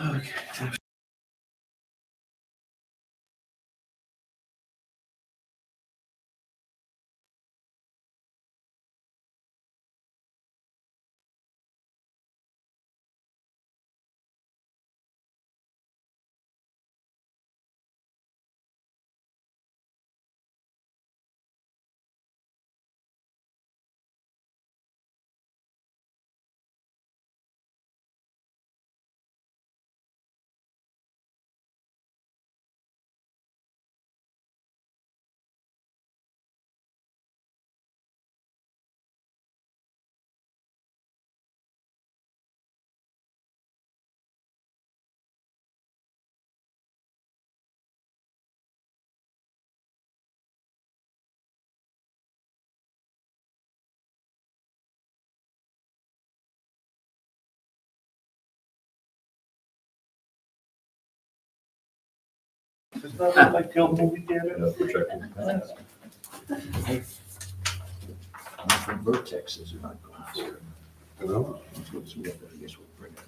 Okay. It's not like the old movie theater. Yeah, projected. Vertexes are not going through. No. I guess we'll bring it up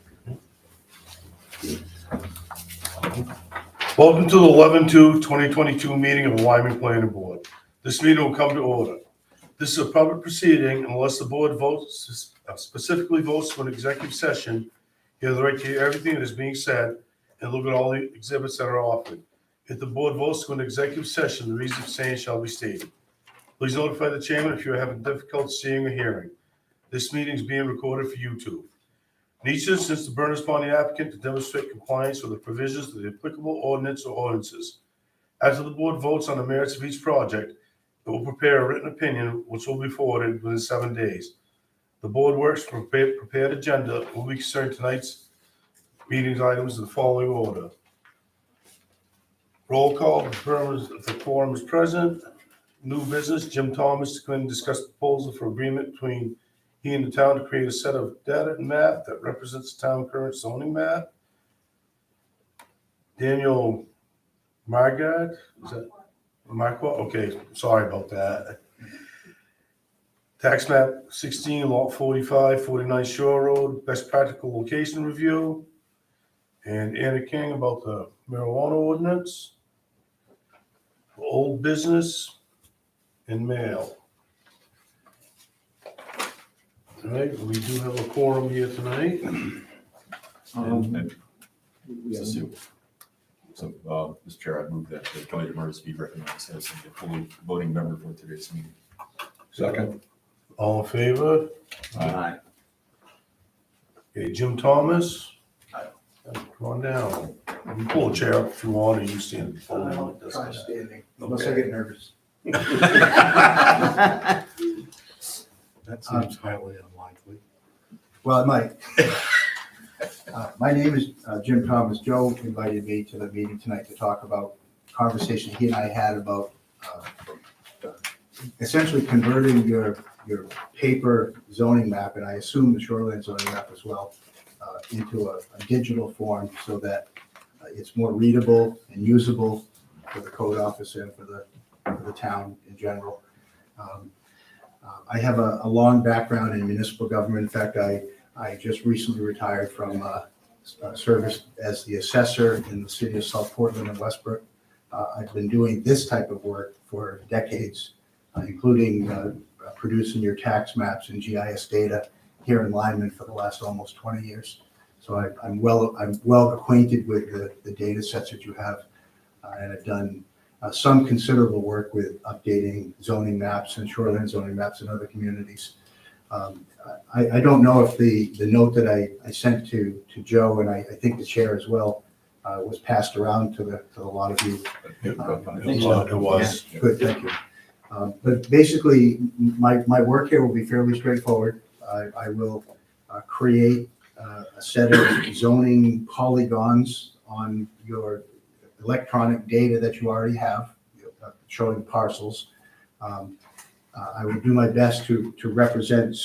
here. Welcome to the 11/2/2022 meeting of the Lyman Planning Board. This meeting will come to order. This is a public proceeding unless the board votes, specifically votes for an executive session. You have the right to hear everything that is being said and look at all the exhibits that are offered. If the board votes to an executive session, the reason for saying shall be stated. Please notify the chairman if you are having difficulty seeing or hearing. This meeting is being recorded for YouTube. In each instance, the burden is upon the applicant to demonstrate compliance with the provisions of the applicable ordinance or ordinances. After the board votes on the merits of each project, it will prepare a written opinion which will be forwarded within 7 days. The board works from prepared agenda will be concerning tonight's meeting items in the following order. Roll call, if the quorum is present. New business, Jim Thomas to come in and discuss the proposal for agreement between he and the town to create a set of data and map that represents the town current zoning map. Daniel Margard, is that Marco? Okay, sorry about that. Tax map 16, lot 45, 49 Shore Road, best practical location review. And Anna King about the marijuana ordinance. Old business and mail. All right, we do have a quorum here tonight. And Yeah. so, Mr. Chair, I move that Kelly Demers be recognized as the fully voting member for today's meeting. Second. All in favor? Aye. Okay, Jim Thomas? Aye. Come on down. You can pull a chair up if you want, or you stand. I'll try standing, unless I Okay. get nervous. That seems highly unlikely. Well, it might. My name is Jim Thomas. Joe invited me to the meeting tonight to talk about a conversation he and I had about essentially converting your paper zoning map, and I assume the shoreline zoning map as well, into a digital form so that it's more readable and usable for the code officer and for the town in general. I have a long background in municipal government. In fact, I just recently retired from service as the assessor in the city of South Portland and Westbrook. I've been doing this type of work for decades, including producing your tax maps and GIS data here in Lyman for the last almost 20 years. So I'm well acquainted with the data sets that you have, and I've done some considerable work with updating zoning maps and shoreline zoning maps in other communities. I don't know if the note that I sent to Joe, and I think the chair as well, was passed around to a lot of you. I think so. It was. Yeah, good, thank you. But basically, my work here will be fairly straightforward. I will create a set of zoning polygons on your electronic data that you already have, showing parcels. I will do my best to represent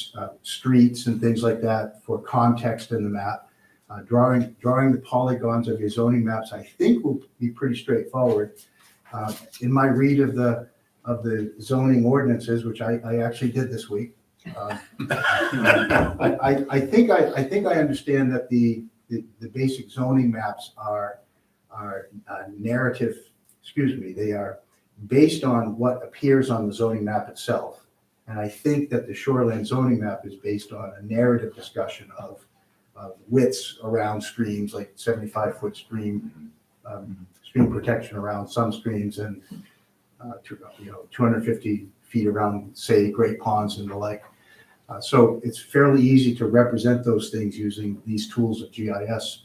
streets and things like that for context in the map. Drawing the polygons of your zoning maps, I think, will be pretty straightforward. In my read of the zoning ordinances, which I actually did this week, I think I understand that the the basic zoning maps are narrative, they are based on what appears on the zoning map itself. And I think that the shoreline zoning map is based on a narrative discussion of widths around streams, like 75-foot stream protection around some streams, and 250 feet around, say, great ponds and the like. So it's fairly easy to represent those things using these tools of GIS.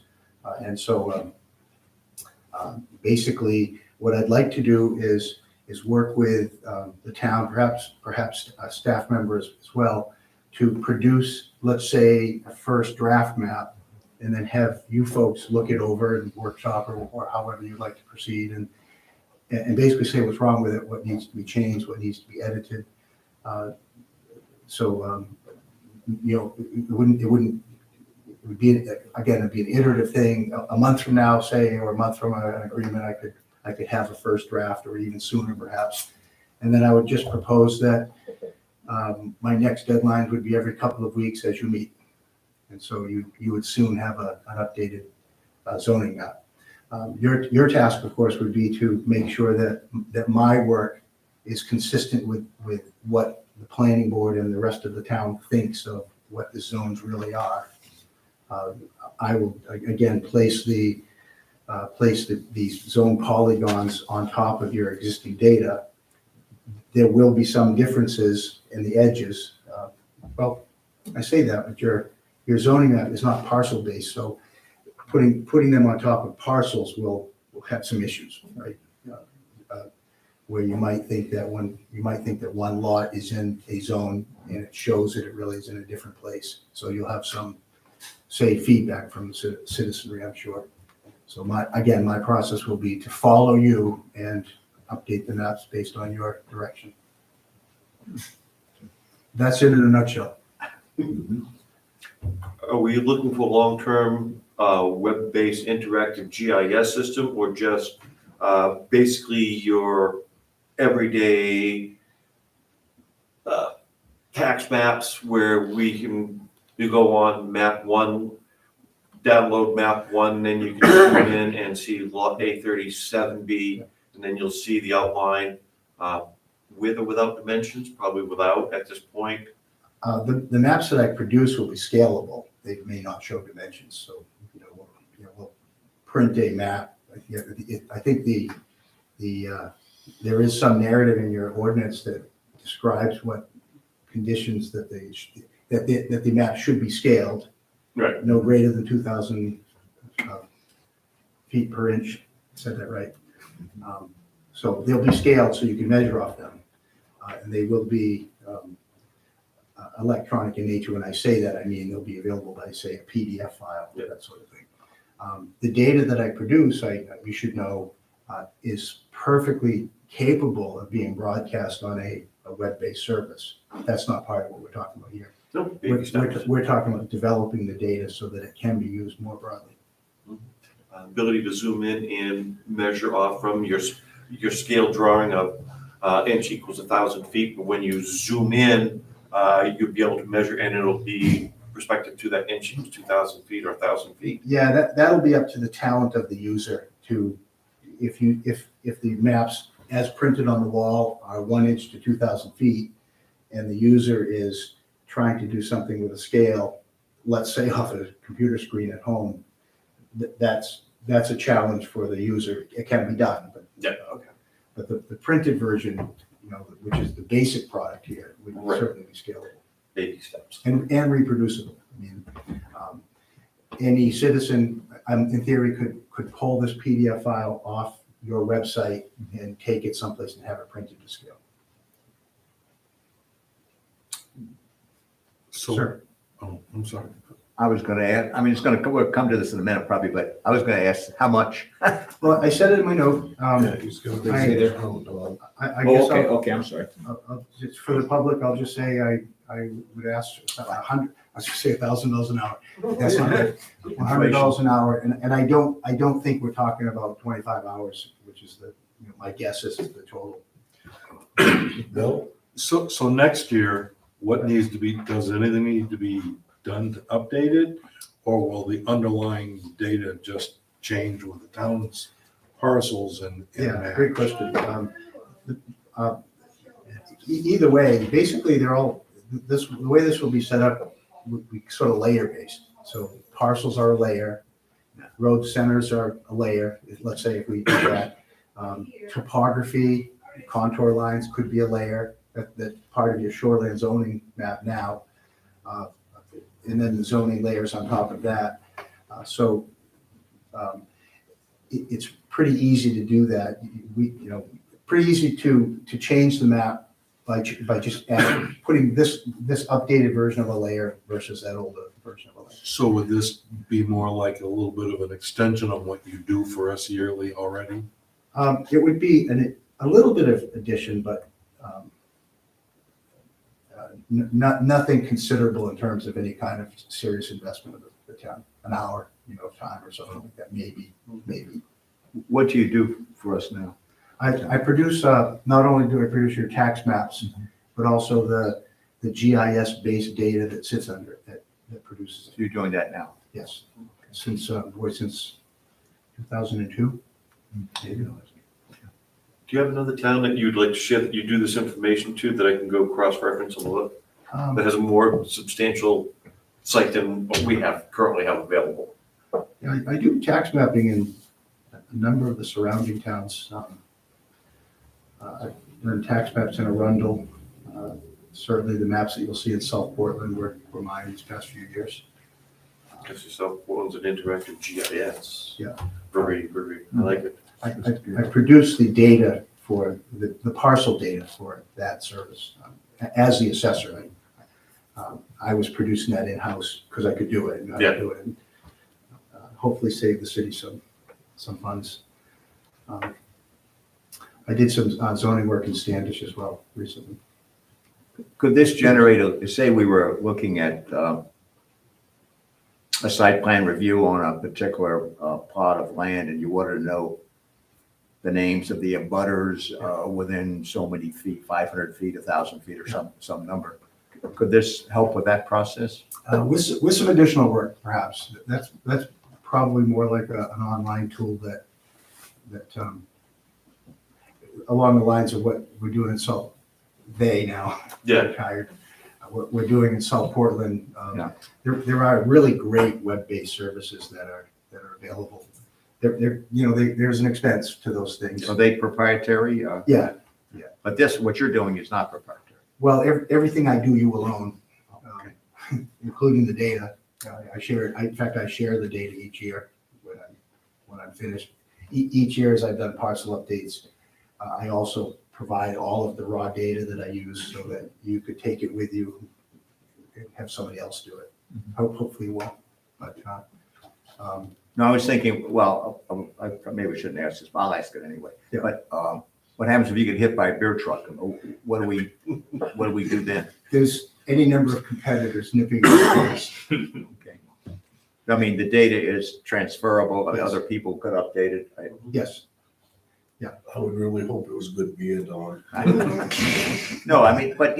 And so basically, what I'd like to do is work with the town, perhaps staff members as well, to produce, let's say, a first draft map, and then have you folks look it over and workshop or however you'd like to proceed, and basically say what's wrong with it, what needs to be changed, what needs to be edited. It would be, again, it'd be an iterative thing. A month from now, say, or a month from an agreement, I could have a first draft, or even sooner perhaps. And then I would just propose that my next deadline would be every couple of weeks as you meet. And so you would soon have an updated zoning map. Your task, of course, would be to make sure that my work is consistent with what the planning board and the rest of the town thinks of what the zones really are. I will, again, place these zone polygons on top of your existing data. There will be some differences in the edges. Well, I say that, but your zoning map is not parcel based, so putting them on top of parcels will have some issues, right? Where you might think that one lot is in a zone and it shows that it really is in a different place. So you'll have some, say, feedback from the citizenry, I'm sure. So my process will be to follow you and update the maps based on your direction. That's it in a nutshell. Are we looking for long-term web-based interactive GIS system, or just basically your everyday tax maps where you go on map one, download map one, then you can zoom in and see lot A37B, and then you'll see the outline with or without dimensions? Probably without at this point. The maps that I produce will be scalable. They may not show dimensions, so we'll print a map. I think there is some narrative in your ordinance that describes what conditions that the map should be scaled. Right. No greater than 2,000 feet per inch. Said that right? So they'll be scaled so you can measure off them, and they will be electronic in nature. When I say that, I mean they'll be available by, say, a PDF file, that sort of thing. The data that I produce, you should know, is perfectly capable of being broadcast on a web-based service. That's not part of what we're talking about here. No, baby steps. We're talking about developing the data so that it can be used more broadly. Ability to zoom in and measure off from your scale drawing of inch equals 1,000 feet. But when you zoom in, you'll be able to measure, and it'll be perspective to that inch equals 2,000 feet or 1,000 feet. Yeah, that'll be up to the talent of the user to, if the maps as printed on the wall are 1 inch to 2,000 feet, and the user is trying to do something with a scale, let's say off a computer screen at home, that's a challenge for the user. It can be done, but Yeah. okay. But the printed version, which is the basic product here, would Right. certainly be scalable Baby steps. and reproducible. I mean, any citizen, in theory, could pull this PDF file off your website and take it someplace and have it printed to scale. So, Sir. oh, I'm sorry. I was gonna ask, it's we'll come to this in a minute probably, but I was gonna ask how much? Well, I said it in my note. Yeah, he's gonna be I- there. I guess Okay, I'm sorry. just for the public, I'll just say I would ask I was gonna say $1,000 an hour. That's not right. $100 an hour, and I don't think we're talking about 25 hours, which is my guess is the total. Bill? So next year, what needs to be, does anything need to be done to update it? Or will the underlying data just change with the town's parcels and? Yeah, great question. Uh, Either way, basically, they're all, the way this will be set up, we sort of layer based. So parcels are a layer, road centers are a layer, let's say if we do that. Topography, contour lines could be a layer, that's part of your shoreline zoning map now. And then the zoning layers on top of that. It's pretty easy to do that. Pretty easy to change the map by just putting this updated version of a layer versus that older version of a layer. So would this be more like a little bit of an extension of what you do for us yearly already? It would be a little bit of addition, but nothing considerable in terms of any kind of serious investment of the town. An hour, of time or something like that, maybe. What do you do for us now? I produce, not only do I produce your tax maps, but also the GIS-based data that sits under it, that produces it. You're doing that now? Yes, since 2002. Do you have another town that you'd like to share that you do this information to that I can go cross-reference and look? That has a more substantial site than what we currently have available? Yeah, I do tax mapping in a number of the surrounding towns. I've done tax maps in Arundel. Certainly the maps that you'll see in South Portland were mine these past few years. Because yourself, Portland's an interactive GIS. Yeah. Very, I like it. I produce the data for the parcel data for that service. As the assessor, I was producing that in-house because I could do it. And I could do it and hopefully save the city some funds. I did some zoning work in Standish as well recently. Could this generate, say we were looking at a site plan review on a particular plot of land and you wanted to know the names of the abutters within so many feet, 500 feet, 1,000 feet, or some number. Could this help with that process? With some additional work, perhaps. That's probably more like an online tool that along the lines of what we're doing in South. They now retired. What we're doing in South Portland. There are really great web-based services that are available. There's an expense to those things. Are they proprietary? Yeah. But what you're doing is not proprietary. Well, everything I do, you will own, Okay. including the data. I share it. In fact, I share the data each year when I'm finished. Each year, as I've done parcel updates, I also provide all of the raw data that I use so that you could take it with you and have somebody else do it. Hopefully you will. But No, I was thinking, well, I maybe shouldn't ask this, but I'll ask it anyway. Yeah. But what happens if you get hit by a beer truck? What do we do then? there's any number of competitors nipping at your heels. Okay. I mean, the data is transferable, Yes. other people could update it. Yes. I would really hope it was good beer, Don. No, I mean, but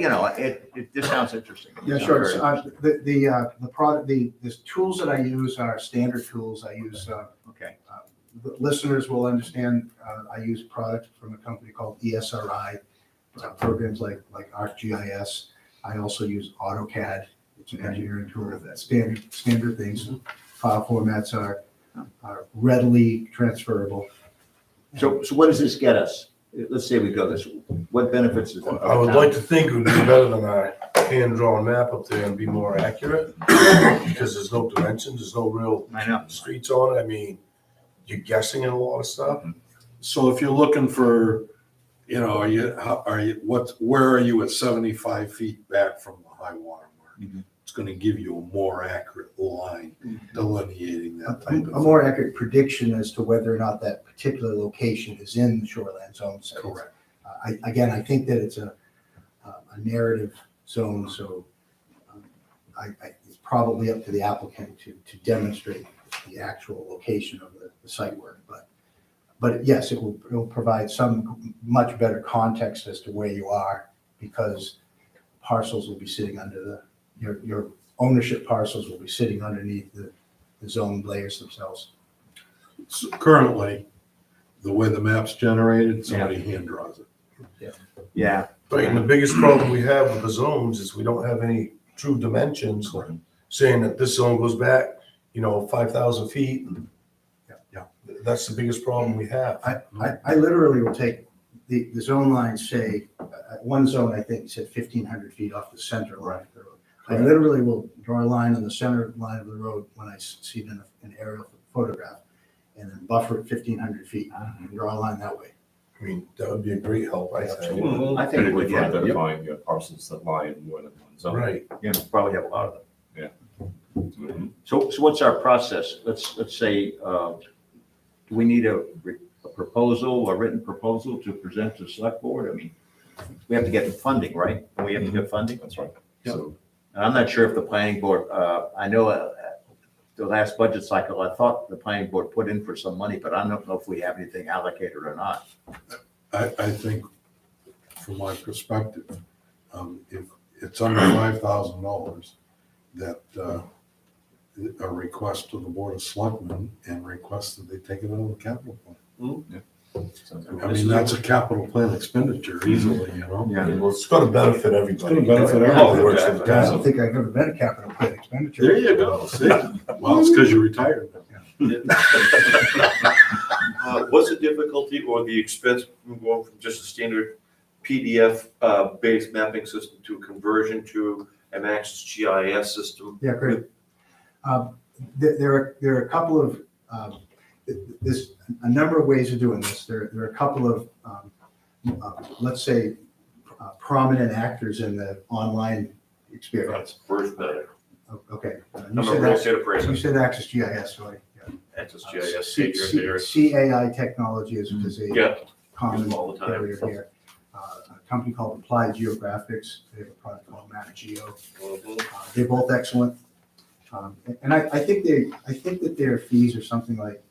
this sounds interesting. Yeah, sure. So, the product, the tools that I use are standard tools. I use, Okay. the listeners will understand, I use product from a company called ESRI, programs like ArcGIS. I also use AutoCAD. It's an engineering tool that standard things. File formats are readily transferable. So what does this get us? Let's say we go this, what benefits is it? I would like to think it would be better than a hand-drawn map up there and be more accurate, because there's no dimensions, there's no real I know. streets on it. I mean, you're guessing in a lot of stuff. So if you're looking for, where are you at 75 feet back from the high water mark? Mhm. It's gonna give you a more accurate line delineating that type A of. more accurate prediction as to whether or not that particular location is in the shoreline zone. So, Correct. I think that it's a narrative zone, so it's probably up to the applicant to demonstrate the actual location of the site work. But yes, it will provide some much better context as to where you are, because parcels will be sitting under your ownership parcels will be sitting underneath zone layers themselves. So currently, the way the map's generated, somebody hand draws it. Yeah, Right, and the biggest problem we have with the zones is we don't have any true dimensions saying that this zone goes back, 5,000 feet. Yeah. That's the biggest problem we have. I literally will take the zone lines, say, one zone, I think, said 1,500 feet off the center line of the road. I literally will draw a line on the center line of the road when I see it in an aerial photograph, and then buffer it 1,500 feet and draw a line that way. I mean, that would be a great help, I think. Mhm. I think it would, For yeah. identifying parcels that lie in more than one zone. Right. Yeah, probably have a lot of them. Mhm. So what's our process? Let's say, do we need a proposal, a written proposal to present to the select board? I mean, we have to get the funding, right? We have to get funding? That's right. Yep. So, And I'm not sure if the planning board, I know the last budget cycle, I thought the planning board put in for some money, but I don't know if we have anything allocated or not. I think, from my perspective, if it's under $5,000, that a request to the Board of Selectmen and request that they take it out of the capital plan. sounds good. I mean, that's a capital plan expenditure easily, Yeah. Well, it's gonna benefit everybody. It's gonna benefit It all everybody. works for the I don't town. think I've ever been a capital plan expenditure. There you go, see? Well, it's because you're retired now. What's the difficulty or the expense from going from just a standard PDF based mapping system to a conversion to an Access GIS system? Yeah, great. There are a couple of, there's a number of ways of doing this. There are a couple of, let's say, prominent actors in the online experience. First better. Okay. I'm a real estate You appraiser. said Access GIS, right? Yeah. Access GIS, save your engineers. CAI Technology is a Yeah, common use them all the time. carrier here. A company called Applied Geographics, they have a product called MapGeo. Mhm. They're both excellent. And I think that their fees are something like,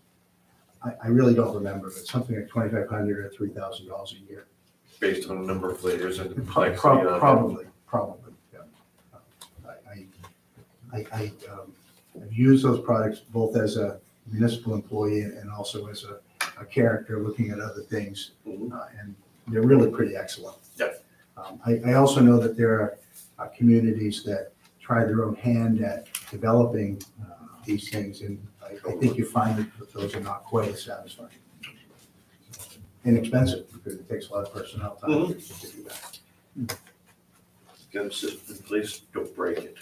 I really don't remember, but something like $2,500 or $3,000 a year. Based on a number of layers and Probably, complexity. yeah. I've used those products both as a municipal employee and also as a character looking at other things. Mhm. And they're really pretty excellent. Yeah. I also know that there are communities that try their own hand at developing these things, and I think you find that those are not quite as satisfying. Inexpensive, because it takes a lot of personnel time to do that. Get a system in place, don't break it.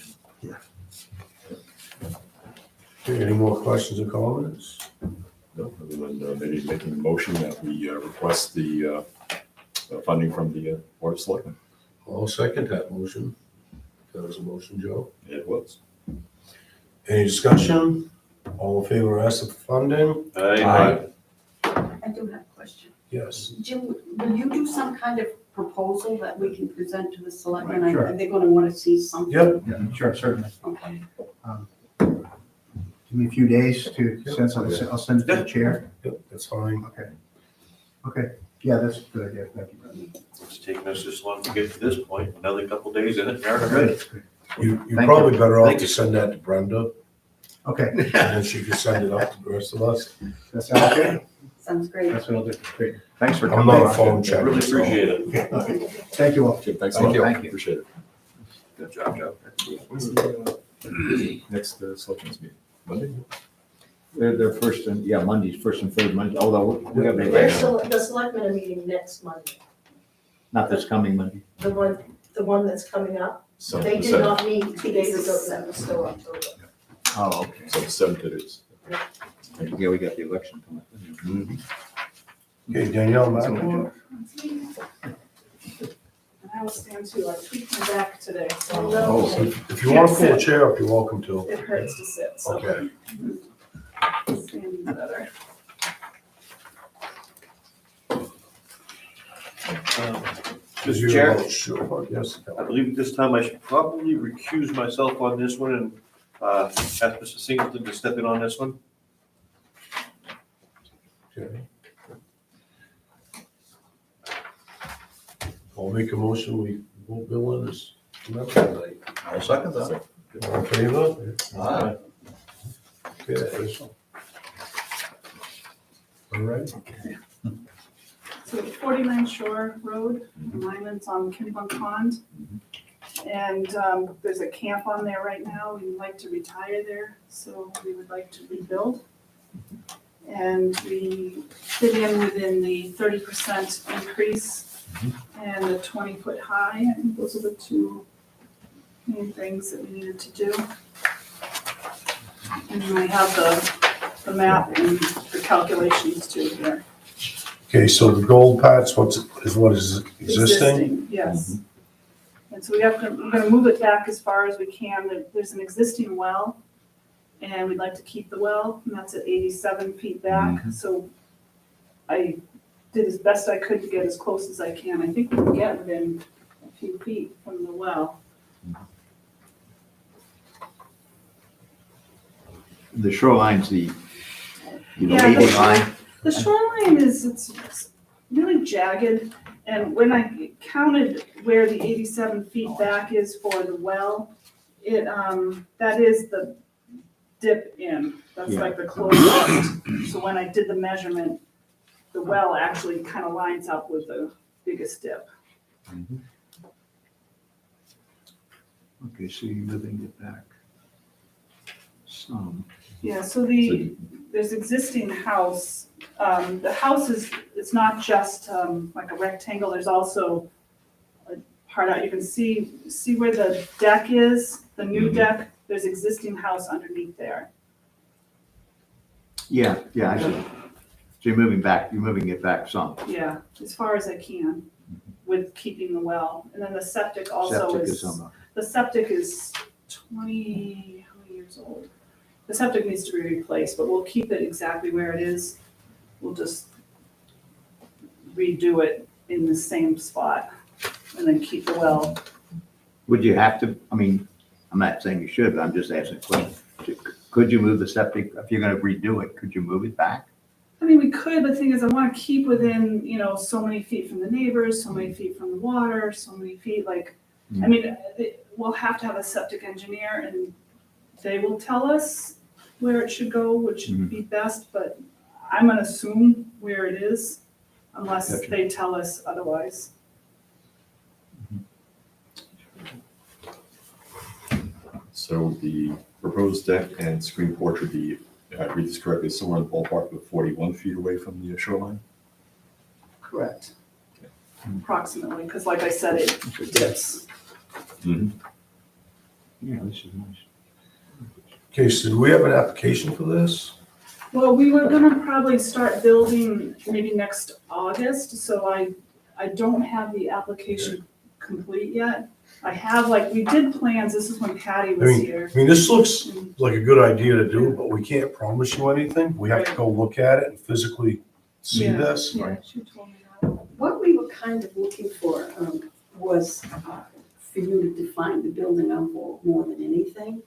Okay, any more questions or comments? No, other than maybe making a motion that we request the funding from the Board of Selectmen. I'll second that motion. That was a motion, Joe. It was. Any discussion? All in favor, ask for funding? Aye. I do have a question. Yes. Jim, will you do some kind of proposal that we can present to the selectmen? Right, sure. Are they gonna wanna see something? Yep. Yeah, sure, certainly. Okay. Give me a few days to send something, I'll send it to the chair. Yep, that's fine. Okay. Okay, yeah, that's a good idea, thank you, Brendan. It's taken us this long to get to this point, another couple days in it. Good. You're Thank probably better off Thank to you. send that to Brenda, Okay, and then she can send it out to the rest of us. that sounds good. Sounds great. That's what I'll do, great. Thanks for I'm coming. not a phone checker. Really so- appreciate it. Okay, thank you all. Okay, thanks a Thank lot. you. Thank you. Appreciate it. Good job, Joe. Next Selectmen's meeting, Monday? They're first and, yeah, Mondays, first and third Monday, although we have, The selectmen are meeting next Monday, not this coming Monday. the one that's coming up. So They the did seventh. not meet 2 days ago, that was still October. Oh, okay. So the 7th it is. Yeah, we got the election coming. Okay, Danielle, McElroy? I was stand too, I tweaked my back today, so Oh. If you want to pull a chair up, you're welcome to. it hurts to sit, so Okay. standing better. Mr. Chair, Sure, yes. I believe at this time I should probably recuse myself on this one and ask Mr. Singleton to step in on this one. Okay. I'll make a motion, we vote Bill in as member tonight. I'll second All in favor? Aye. Okay. All right. So 49 Shore Road, alignments on Kimball Pond. And there's a camp on there right now. We'd like to retire there, so we would like to rebuild. And we fit in within the 30% increase and the 20-foot high. I think those are the two main things that we needed to do. And then I have the map and the calculations too here. Okay, so the gold patch, what is existing? Yes. And so we're gonna move it back as far as we can. There's an existing well, and we'd like to keep the well, and that's at 87 feet back. So I did as best I could to get as close as I can. I think we can get within a few feet from the well. The shoreline's the, Yeah, wavy line. The shoreline it's really jagged, and when I counted where the 87 feet back is for the well, that is the dip in. That's Yeah. like the close-up. So when I did the measurement, the well actually kind of lines up with the biggest dip. Okay, so you're moving it back some. Yeah, so there's existing house. The house it's not just like a rectangle, there's also a part out, you can see where the deck is, the new deck, there's existing house underneath there. Yeah, I see. So you're moving it back some. Yeah, as far as I can with keeping the well. And then the septic also Septic is, is some. the septic is how many years old? The septic needs to be replaced, but we'll keep it exactly where it is. We'll just redo it in the same spot and then keep the well. Would you have to, I mean, I'm not saying you should, but I'm just asking a question. Could you move the septic, if you're gonna redo it, could you move it back? I mean, we could, but the thing is, I want to keep within, so many feet from the neighbors, so many feet from the water, so many feet, I mean, we'll have to have a septic engineer and they will tell us where it should go, which would be best, but I'm gonna assume where it is unless Gotcha. they tell us otherwise. So the proposed deck and screen porch would be, if I read this correctly, somewhere in the ballpark of 41 feet away from the shoreline? Correct. Approximately, because like I said, it dips. Mm-hmm. Yeah, this is nice. Okay, so do we have an application for this? Well, we were gonna probably start building maybe next August, so I don't have the application complete yet. I have, we did plans, this is when Patty was here. I mean, this looks like a good idea to do, but we can't promise you anything. We have to go look at it and physically see Yeah. this. Yeah, she told me that. What we were kind of looking for was for you to define the building envelope more than anything,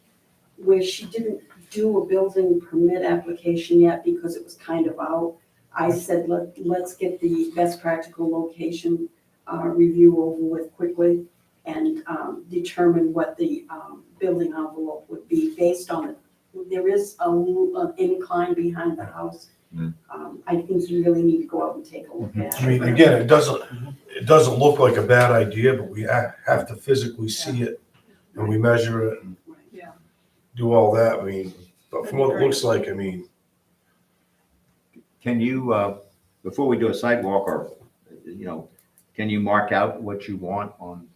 where she didn't do a building permit application yet because it was kind of out. I said, let's get the best practical location review over with quickly and determine what the building envelope would be based on it. There is an incline behind the house. I think you really need to go out and take a look at it. I mean, again, it doesn't look like a bad idea, but we have to physically see it and we measure it and Yeah. do all that. I mean, but from what it looks like, I mean, Can you, before we do a sidewalk or, can you mark out what you want on,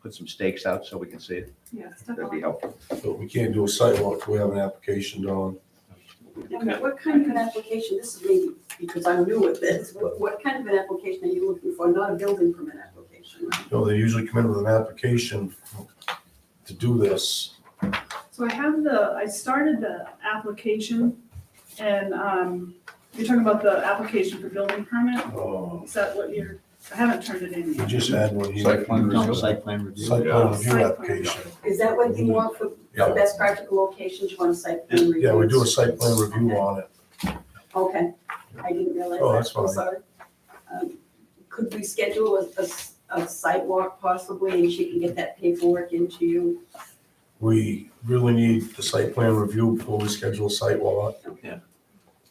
put some stakes out so we can see it? Yes, That'd be definitely. helpful. but we can't do a sidewalk till we have an application done. And what kind of an application, this is maybe because I'm new at this, what kind of an application are you looking for? Not a building permit application, right? You know, they usually come in with an application to do this. So I started the application and you're talking about the application for building permit? Is that what I haven't turned it in We yet. just had one here. Site plan No, review? site plan review. Site plan review Site plan. application. Is that what you want for Yeah. best practical locations? You want a site plan review? Yeah, we do a site plan review on it. Okay, I didn't realize that. Oh, that's I'm fine. sorry. Could we schedule a sidewalk possibly, and she can get that paperwork into you? we really need the site plan review before we schedule a site walk.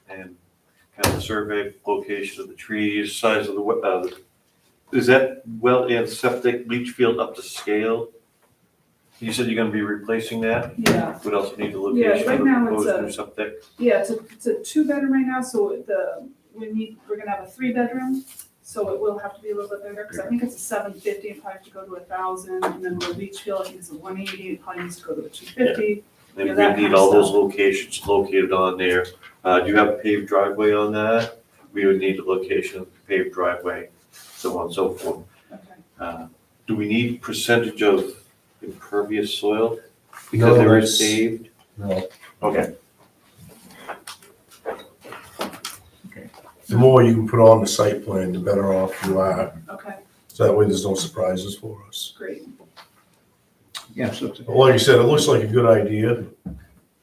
And kind of survey location of the trees, size of the, is that well and septic leach field up to scale? You said you're gonna be replacing that? Yeah, What else need the Yeah, location right of the now it's proposed a- new septic? yeah, it's a 2-bedroom right now, so we're gonna have a 3-bedroom, so it will have to be a little bit bigger, because I think it's a 750, it probably have to go to 1,000, and then the leach field, I think it's a 180, it probably needs to go to a 250. Yeah, And that we need kind of all those stuff. locations located on there. Do you have a paved driveway on that? We would need the location of the paved driveway, so on and so forth. Okay. Do we need percentage of impervious soil? No, Because there that's- is paved? No. Okay. The more you can put on the site plan, the better off you are. Okay, So that way there's no surprises for us. great. Yeah, so, But like you said, it looks like a good idea.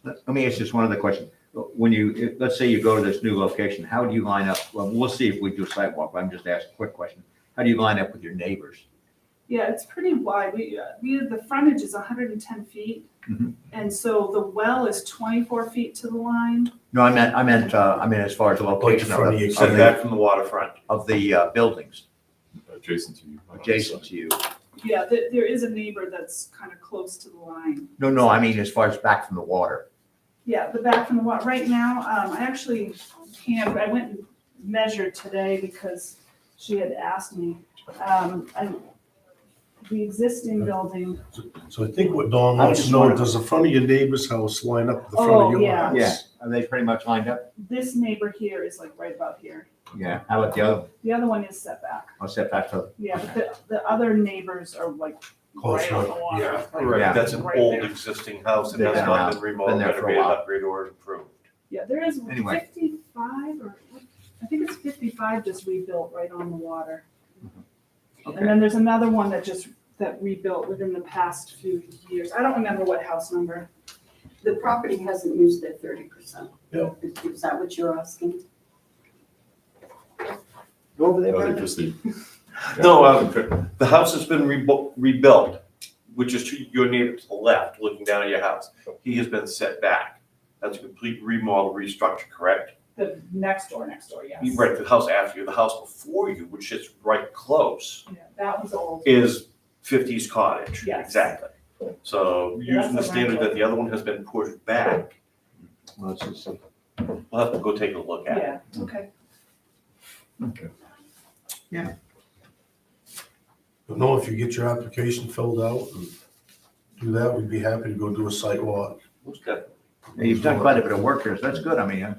let me ask just one other question. When let's say you go to this new location, how do you line up? Well, we'll see if we do a sidewalk, but I'm just asking a quick question. How do you line up with your neighbors? Yeah, it's pretty wide. The frontage is 110 feet. Mhm. And so the well is 24 feet to the line. No, I meant as far as the location front of the Set back from the waterfront. of the buildings Adjacent to you. adjacent to you. Yeah, there is a neighbor that's kind of close to the line. No, I mean as far as back from the water. Yeah, the back from the water. Right now, I actually I went and measured today because she had asked me. The existing building, So I think what Dawn wants to know, does the front of your neighbor's house line up with the front Oh, of your yeah. house? Yeah, are they pretty much lined up? this neighbor here is like right about here. Yeah. How about the other? The other one is set back. I'll step back to. Yeah, but the other neighbors are like Close right on the enough, water. yeah. Like, Yeah. Right, that's an right old there. existing house and Yeah. has not been remodeled, Been there for a renovated, while. upgraded, or improved. Yeah, there is Anyway. 55 or I think it's 55 just rebuilt right on the water. Okay. And then there's another one that rebuilt within the past few years. I don't remember what house number. The property hasn't used their 30%. Yeah. Is that what you're asking? Go over there, Oh, Brenda. just the. No, the house has been rebuilt, which is to your neighbor to the left, looking down at your house. He has been set back. That's a complete remodel, restructure, correct? The next door, yes. Right, the house after you, the house before you, which sits right close, Yeah, that was old. is 50s cottage. Yes. Exactly. So Yeah, using the that's a standard rental. that the other one has been pushed back, Well, let's just see. we'll have to go take a look at it. Yeah, okay. Okay. But no, if you get your application filled out and do that, we'd be happy to go do a site walk. Most definitely. Yeah, you've done quite a bit of work here, so that's good. I mean, yeah.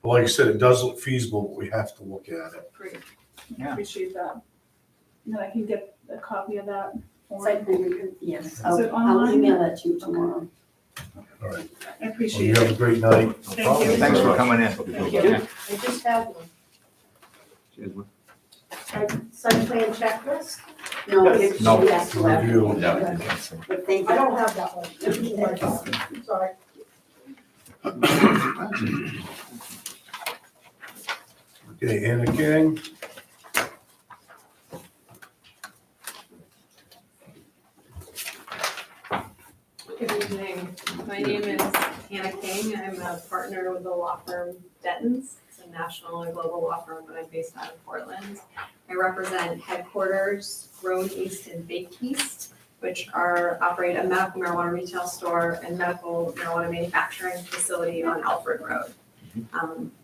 But like I said, it does look feasible, but we have to look at it. Great. Yeah. Appreciate that. And then I can get a copy of that form. Site plan review, yes. Is I'll it online? email that to you tomorrow. All right. I Well, appreciate you it. have a great night. Thank you. Thanks for coming in. Thank you. Yeah. I just have one. Cheers, Will. Site plan checklist? No, it's, No. yes, left. Review. Yeah. But thank I you. don't have that one. It's in my file. Sorry. Okay, Anna King. Good evening. My name is Hannah King. I'm a partner with the law firm Denton's. It's a national and global law firm, but I'm based out of Portland. I represent Headquarters, Grown East, and Baked East, which operate a medical marijuana retail store and medical marijuana manufacturing facility on Alfred Road.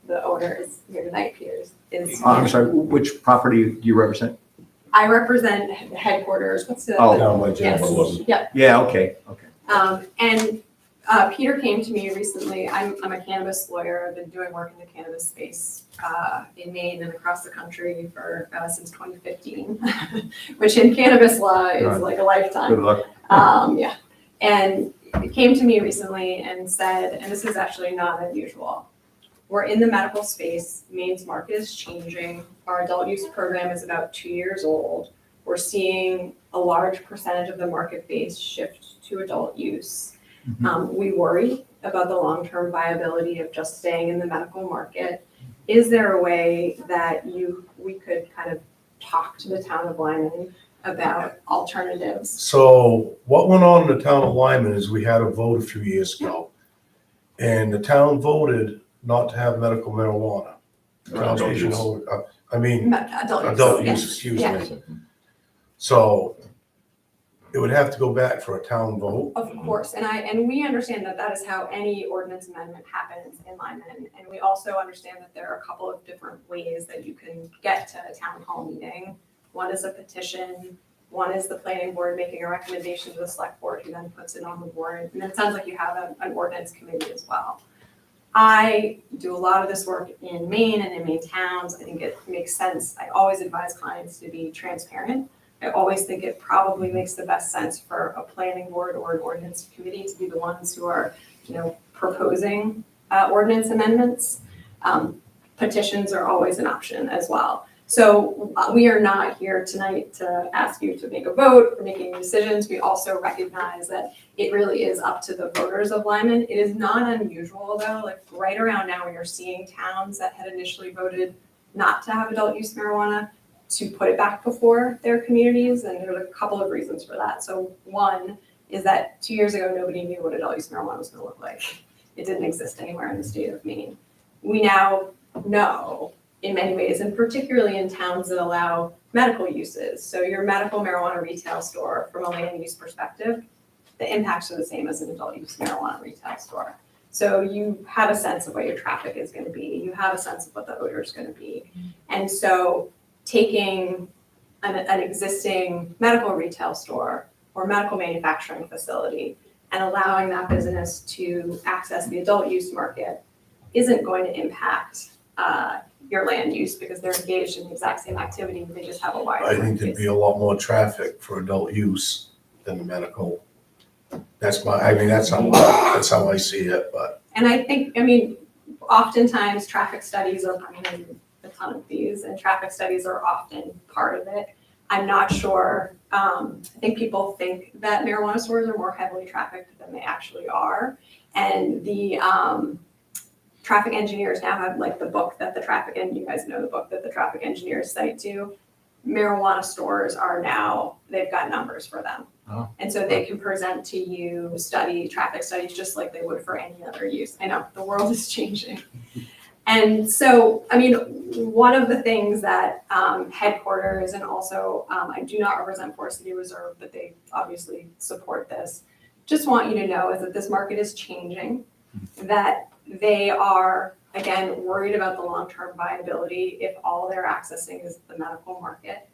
The owner is here tonight, Peter is. I'm sorry, which property do you represent? I represent Headquarters. What's the? Oh. Down by Yes. Jennifer. Yep. Yeah, okay. And Peter came to me recently. I'm a cannabis lawyer. I've been doing work in the cannabis space in Maine and across the country for since 2015, which in cannabis law is Right. like a lifetime. Good luck. Yeah. And he came to me recently and said, and this is actually not unusual. We're in the medical space. Maine's market is changing. Our adult use program is about 2 years old. We're seeing a large percentage of the market base shift to adult use. We worry about the long-term viability of just staying in the medical market. Is there a way that we could kind of talk to the town of Lyman about alternatives. So what went on in the town of Lyman is we had a vote a few years ago. And the town voted not to have medical marijuana. Adult Foundation use. hold- I mean, Adult use. adult yes. use, excuse Yeah. me. So it would have to go back for a town vote. Of course, and we understand that that is how any ordinance amendment happens in Lyman. And we also understand that there are a couple of different ways that you can get to a town hall meeting. One is a petition, one is the planning board making a recommendation to the select board who then puts it on the warrant. And then it sounds like you have an ordinance committee as well. I do a lot of this work in Maine and in Maine towns. I think it makes sense. I always advise clients to be transparent. I always think it probably makes the best sense for a planning board or an ordinance committee to be the ones who are, proposing ordinance amendments. Petitions are always an option as well. So we are not here tonight to ask you to make a vote or make any decisions. We also recognize that it really is up to the voters of Lyman. It is not unusual though, like right around now, you're seeing towns that had initially voted not to have adult use marijuana to put it back before their communities, and there's a couple of reasons for that. So one is that 2 years ago, nobody knew what adult use marijuana was gonna look like. It didn't exist anywhere in the state of Maine. We now know in many ways, and particularly in towns that allow medical uses. So your medical marijuana retail store, from a land use perspective, the impacts are the same as an adult use marijuana retail store. So you have a sense of what your traffic is gonna be. You have a sense of what the odor is gonna be. And so taking an existing medical retail store or medical manufacturing facility and allowing that business to access the adult use market isn't going to impact your land use because they're engaged in the exact same activity, they just have a wider. I think there'd be a lot more traffic for adult use than the medical. That's how I see it, but. And I think, oftentimes traffic studies are, a ton of these, and traffic studies are often part of it. I'm not sure, I think people think that marijuana stores are more heavily trafficked than they actually are. And the traffic engineers now have like the book that the traffic, and you guys know the book that the traffic engineers cite to. Marijuana stores are now, they've got numbers for them. Oh. And so they can present to you traffic studies just like they would for any other use. I know, the world is changing. And so, one of the things that headquarters and also, I do not represent Forest City Reserve, but they obviously support this. Just want you to know is that this market is changing, that they are, again, worried about the long-term viability if all they're accessing is the medical market.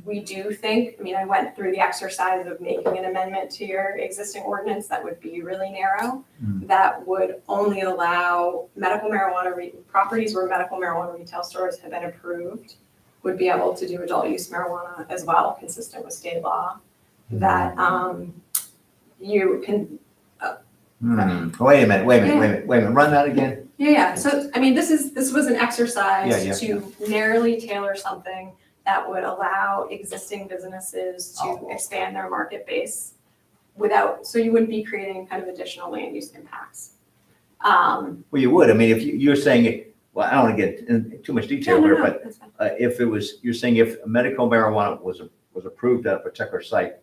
We do think, I went through the exercise of making an amendment to your existing ordinance that would be really narrow, that would only allow medical marijuana, properties where medical marijuana retail stores have been approved would be able to do adult use marijuana as well, consistent with state law. That you can. Wait a minute, run that again? Yeah, so, this was an exercise Yeah. to narrowly tailor something that would allow existing businesses to expand their market base so you wouldn't be creating kind of additional land use impacts. Well, you would, if you're saying it, well, I don't want to get into too much detail here, but That's fine. you're saying if medical marijuana was approved at a particular site,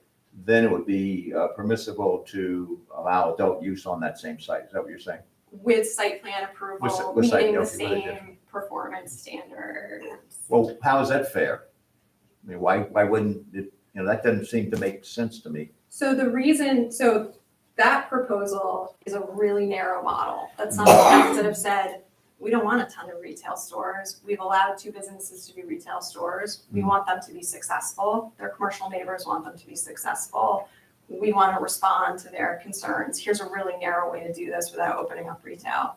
then it would be permissible to allow adult use on that same site, is that what you're saying? With site plan approval, with site- meeting the okay, really same performance standards. Well, how is that fair? Why wouldn't it, that doesn't seem to make sense to me. So that proposal is a really narrow model. That's some towns that have said, we don't want a ton of retail stores. We've allowed 2 businesses to be retail stores. We want them to be successful. Their commercial neighbors want them to be successful. We want to respond to their concerns. Here's a really narrow way to do this without opening up retail.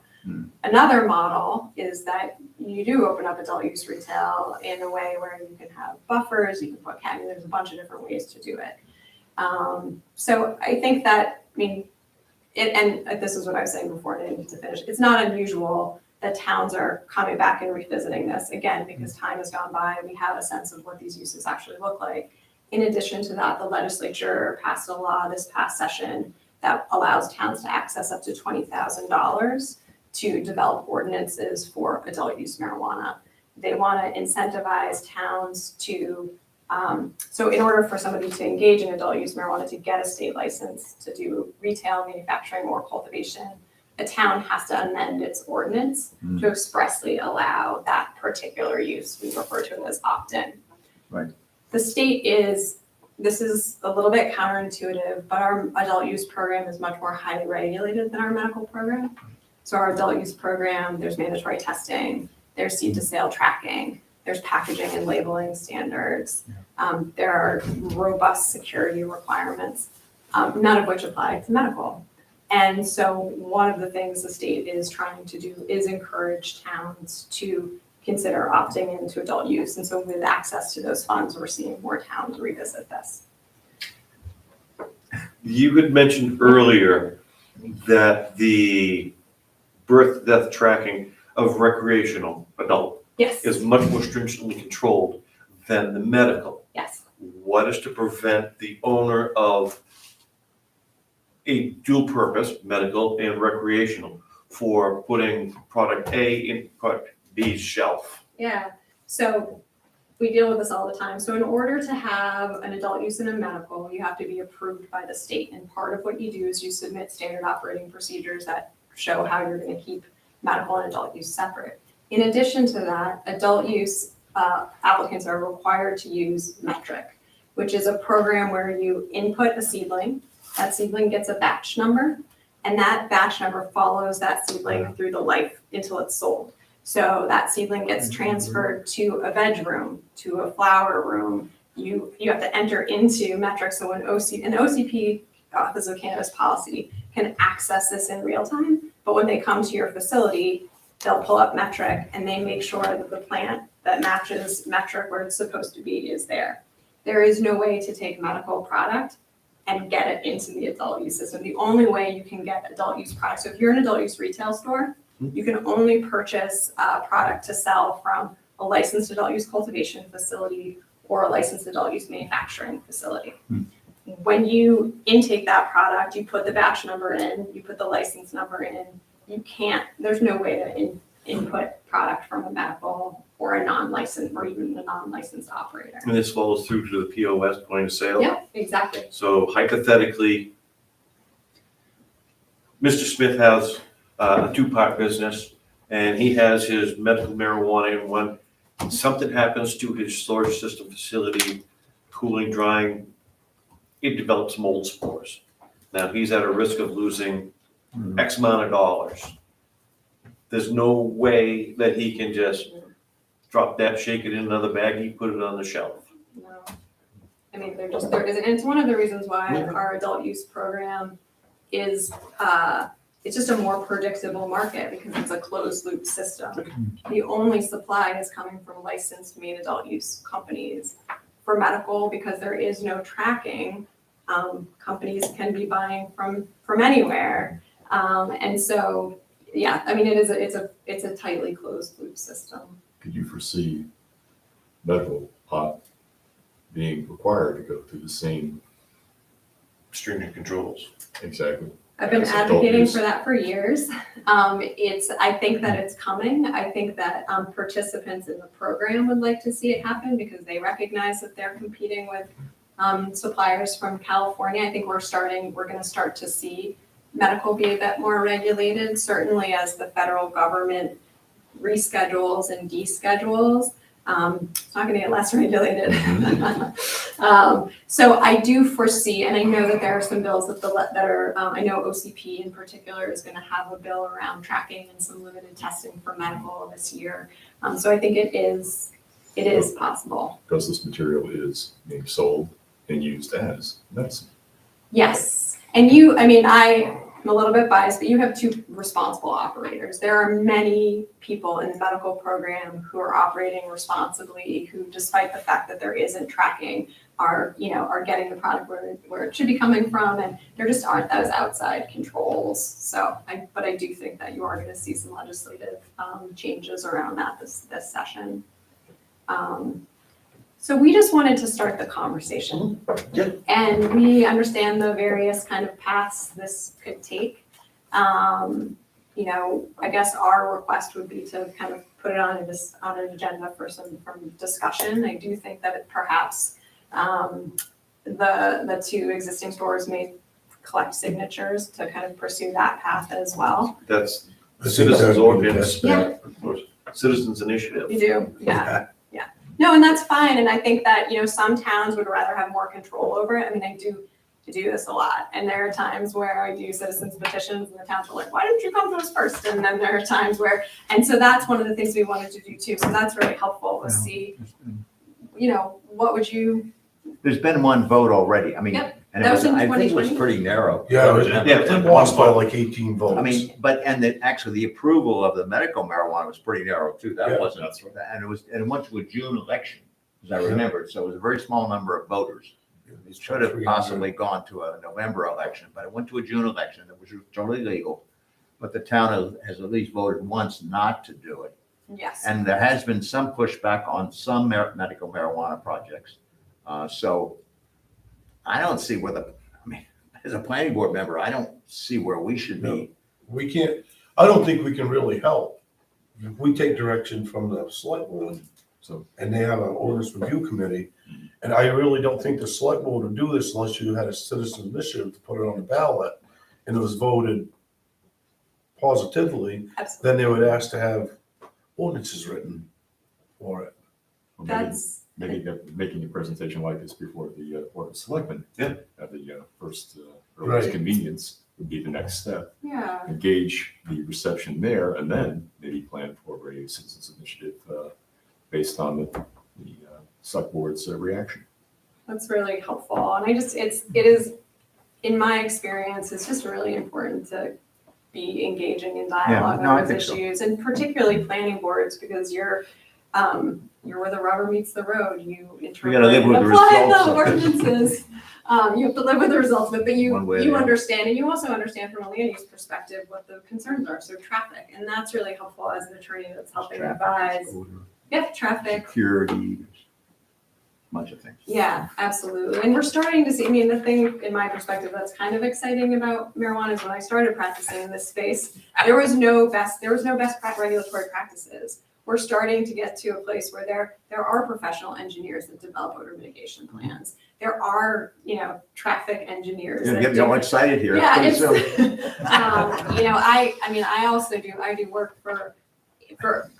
Another model is that you do open up adult use retail in a way where you can have buffers, you can put there's a bunch of different ways to do it. So I think that, and this is what I was saying before, and I didn't get to finish. It's not unusual that towns are coming back and revisiting this again, because time has gone by and we have a sense of what these uses actually look like. In addition to that, the legislature passed a law this past session that allows towns to access up to $20,000 to develop ordinances for adult use marijuana. They want to incentivize towns to So in order for somebody to engage in adult use marijuana, to get a state license to do retail, manufacturing, or cultivation, a town has to amend its ordinance to expressly allow that particular use. We refer to it as opt-in. Right. The state is, this is a little bit counterintuitive, but our adult use program is much more highly regulated than our medical program. So our adult use program, there's mandatory testing, there's seed to sale tracking, there's packaging and labeling standards. There are robust security requirements, none of which apply to medical. And so one of the things the state is trying to do is encourage towns to consider opting into adult use. And so with access to those funds, we're seeing more towns revisit this. You had mentioned earlier that the birth death tracking of recreational adult Yes, is much more stringently controlled than the medical. yes. What is to prevent the owner of a dual purpose, medical and recreational, for putting product A in product B's shelf? Yeah, so we deal with this all the time. So in order to have an adult use in a medical, you have to be approved by the state. And part of what you do is you submit standard operating procedures that show how you're going to keep medical and adult use separate. In addition to that, adult use applicants are required to use Metric, which is a program where you input a seedling, that seedling gets a batch number, and that batch number follows that seedling through the life until it's sold. So that seedling gets transferred to a veg room, to a flower room. You have to enter into Metric. So an OCP, Office of Cannabis Policy, can access this in real time. But when they come to your facility, they'll pull up Metric and they make sure that the plant that matches Metric where it's supposed to be is there. There is no way to take medical product and get it into the adult use system. The only way you can get adult use products, so if you're an adult use retail store, you can only purchase product to sell from a licensed adult use cultivation facility or a licensed adult use manufacturing facility. When you intake that product, you put the batch number in, you put the license number in, you can't, there's no way to input product from a medical or a non-licensed or even a non-licensed operator. And this follows through to the POS, point of sale. Yeah, exactly. So hypothetically, Mr. Smith has a two-part business and he has his medical marijuana in one. Something happens to his storage system facility, cooling, drying, it develops mold spores. Now he's at a risk of losing X amount of dollars. There's no way that he can just drop that, shake it in another baggie, put it on the shelf. No. I mean, there isn't, and it's one of the reasons why our adult use program is, it's just a more predictable market because it's a closed loop system. The only supply is coming from licensed main adult use companies. For medical, because there is no tracking, companies can be buying from anywhere. And so, yeah, I mean, it's a tightly closed loop system. Could you foresee medical pot being required to go through the same? Stringent controls. Exactly. I've been As adult advocating use. for that for years. I think that it's coming. I think that participants in the program would like to see it happen because they recognize that they're competing with suppliers from California. I think we're going to start to see medical be a bit more regulated, certainly as the federal government reschedules and deschedules. It's not going to get less regulated. So I do foresee, and I know that there are some bills that are, I know OCP in particular is going to have a bill around tracking and some limited testing for medical this year. So I think it is possible. Because this material is being sold and used as medicine. Yes, and I'm a little bit biased, but you have two responsible operators. There are many people in the medical program who are operating responsibly, who, despite the fact that there isn't tracking, are getting the product where it should be coming from, and there just aren't those outside controls. So, but I do think that you are going to see some legislative changes around that this session. So we just wanted to start the conversation. Yeah. And we understand the various kind of paths this could take. I guess our request would be to kind of put it on an agenda for some discussion. I do think that it perhaps the two existing stores may collect signatures to kind of pursue that path as well. That's I think citizens that'd be the ordinance, best bet. citizens initiative. You do, yeah. No, and that's fine, and I think that, some towns would rather have more control over it. I mean, I do this a lot, and there are times where I do citizens petitions and the towns are like, why didn't you come to us first? And then there are times where, and so that's one of the things we wanted to do too, so that's really helpful to see, what would you, There's been one vote already, I mean, Yep, and that was in I think it was 2020. pretty narrow. Yeah, it lost by like 18 votes. I mean, actually, the approval of the medical marijuana was pretty narrow too. Yeah, That wasn't, that's right. and it went to a June election, as I remembered, so it was a very small number of voters. It should have possibly gone to a November election, but it went to a June election, it was totally legal. But the town has at least voted once not to do it. yes. And there has been some pushback on some medical marijuana projects. So I don't see as a planning board member, I don't see where we should be. We can't, I don't think we can really help. If we take direction from the select board, and they have an ordinance review committee, and I really don't think the select board would do this unless you had a citizen initiative to put it on the ballot, and it was voted positively, Absolutely. then they would ask to have ordinances written for it. Or maybe- That's, Maybe making a presentation like this before the Board of Selectmen. Yeah. At the first, Right. earliest convenience would be the next step. yeah. Engage the reception there and then maybe plan for a citizens initiative based on the select board's reaction. That's really helpful. And it is, in my experience, it's just really important to be engaging in dialogue no, I on think those so. issues, and particularly planning boards, because you're where the rubber meets the road. You interpret live and with the apply results the of it. ordinances. You have to live with the results of it, but One way or you the other. understand, and you also understand from a land use perspective what the concerns are, so traffic, and that's really helpful as an attorney that's helping advise. Yep, traffic. Security, bunch of things. Yeah, absolutely. And we're starting to see, the thing in my perspective that's kind of exciting about marijuana is when I started practicing in this space, there was no best regulatory practices. We're starting to get to a place where there are professional engineers that develop odor mitigation plans. There are, traffic engineers. You're that getting do all it. excited here. Yeah, Pretty it's, soon. I also do work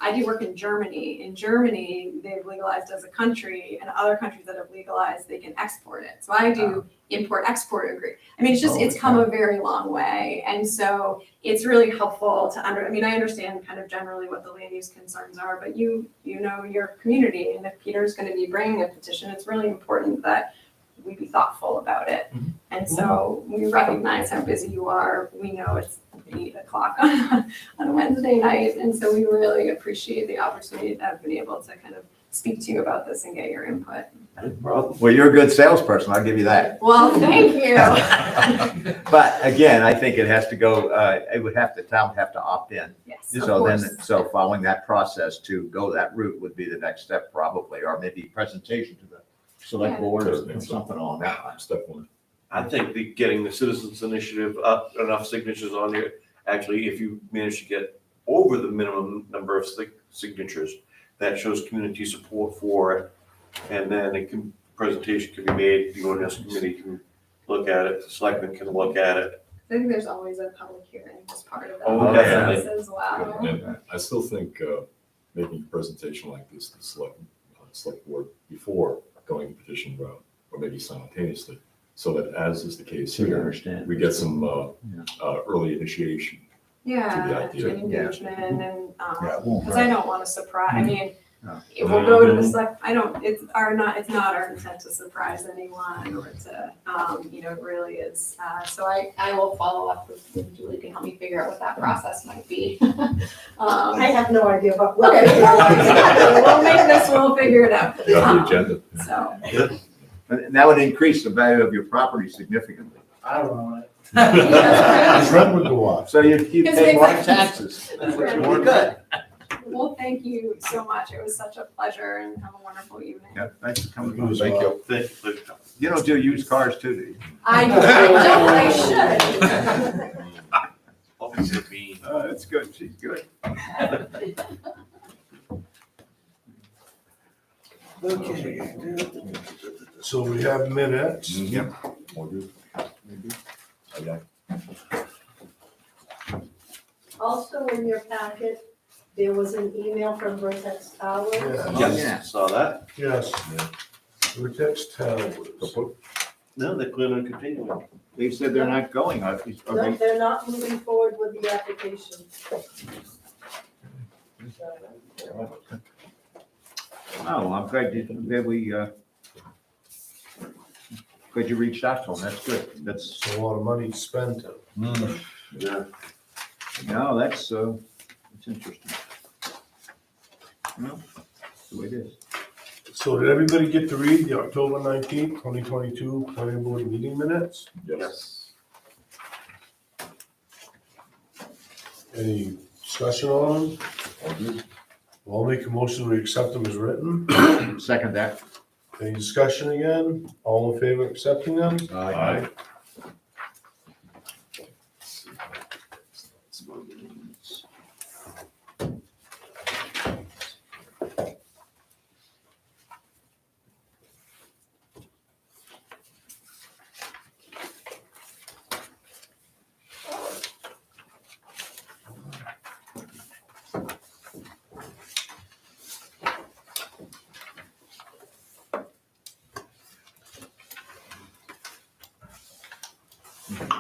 I do work in Germany. In Germany, they've legalized as a country, and other countries that have legalized, they can export it. So I do import-export agree. It's come a very long way. And so it's really helpful to I understand kind of generally what the land use concerns are, but you know your community. And if Peter's going to be bringing a petition, it's really important that we be thoughtful about it. And so we recognize how busy you are. We know it's 8:00 on a Wednesday night. And so we really appreciate the opportunity to have been able to kind of speak to you about this and get your input. Well, you're a good salesperson, I'll give you that. Well, thank you. But again, I think it has to go, the town would have to opt in. Yes, of So course. so following that process to go that route would be the next step probably, or maybe presentation to the select Yeah. board or something along that line. Step one. I think getting the citizens initiative up, enough signatures on there, actually, if you manage to get over the minimum number of signatures, that shows community support for it. And then presentation can be made, the ordinance committee can look at it, the selectmen can look at it. I think there's always a public hearing as part of that Oh, process definitely. as well. And I still think making a presentation like this to the select board before going the petition route, or maybe simultaneously, so that as is the case here, understand. we get some early initiation. Yeah, idea. and engagement and, Yeah, it won't because I hurt. don't want to surprise, No. it will go to the select, it's not our intent to surprise anyone or to, it really is. So I will follow up with Julie, can help me figure out what that process might be. I have no idea, but we'll Okay, figure it out. we'll figure it out. Got the agenda. So, And that would increase the value of your property significantly. I don't know. His rent would go up. So you It's pay more exactly- taxes, which is Right. more good. well, thank you so much. It was such a pleasure, and have a wonderful evening. Yeah, thanks for coming. You as Thank well. you. Thank you. You don't do used cars too, do you? I should. Hope he said mean. That's good, she's good. Okay. So we have minutes. Yep. All good? Maybe? Okay. Also in your packet, there was an email from Vertex Towers. Yeah. Yes, saw that. Yes. Yeah. Vertex Towers. No, they're clearly continuing. They said they're not going, are No, they? they're not moving forward with the application. Oh, I'm glad glad you reached out to them, that's good. That's, It's a lot of money to spend. Yeah. no, that's interesting. Well, that's the way it is. So did everybody get to read the October 19th, 2022 planning board meeting minutes? Yes. Any discussion on them? All good? I'll make a motion to accept them as written. Second that. Any discussion again? All in favor of accepting them? Aye.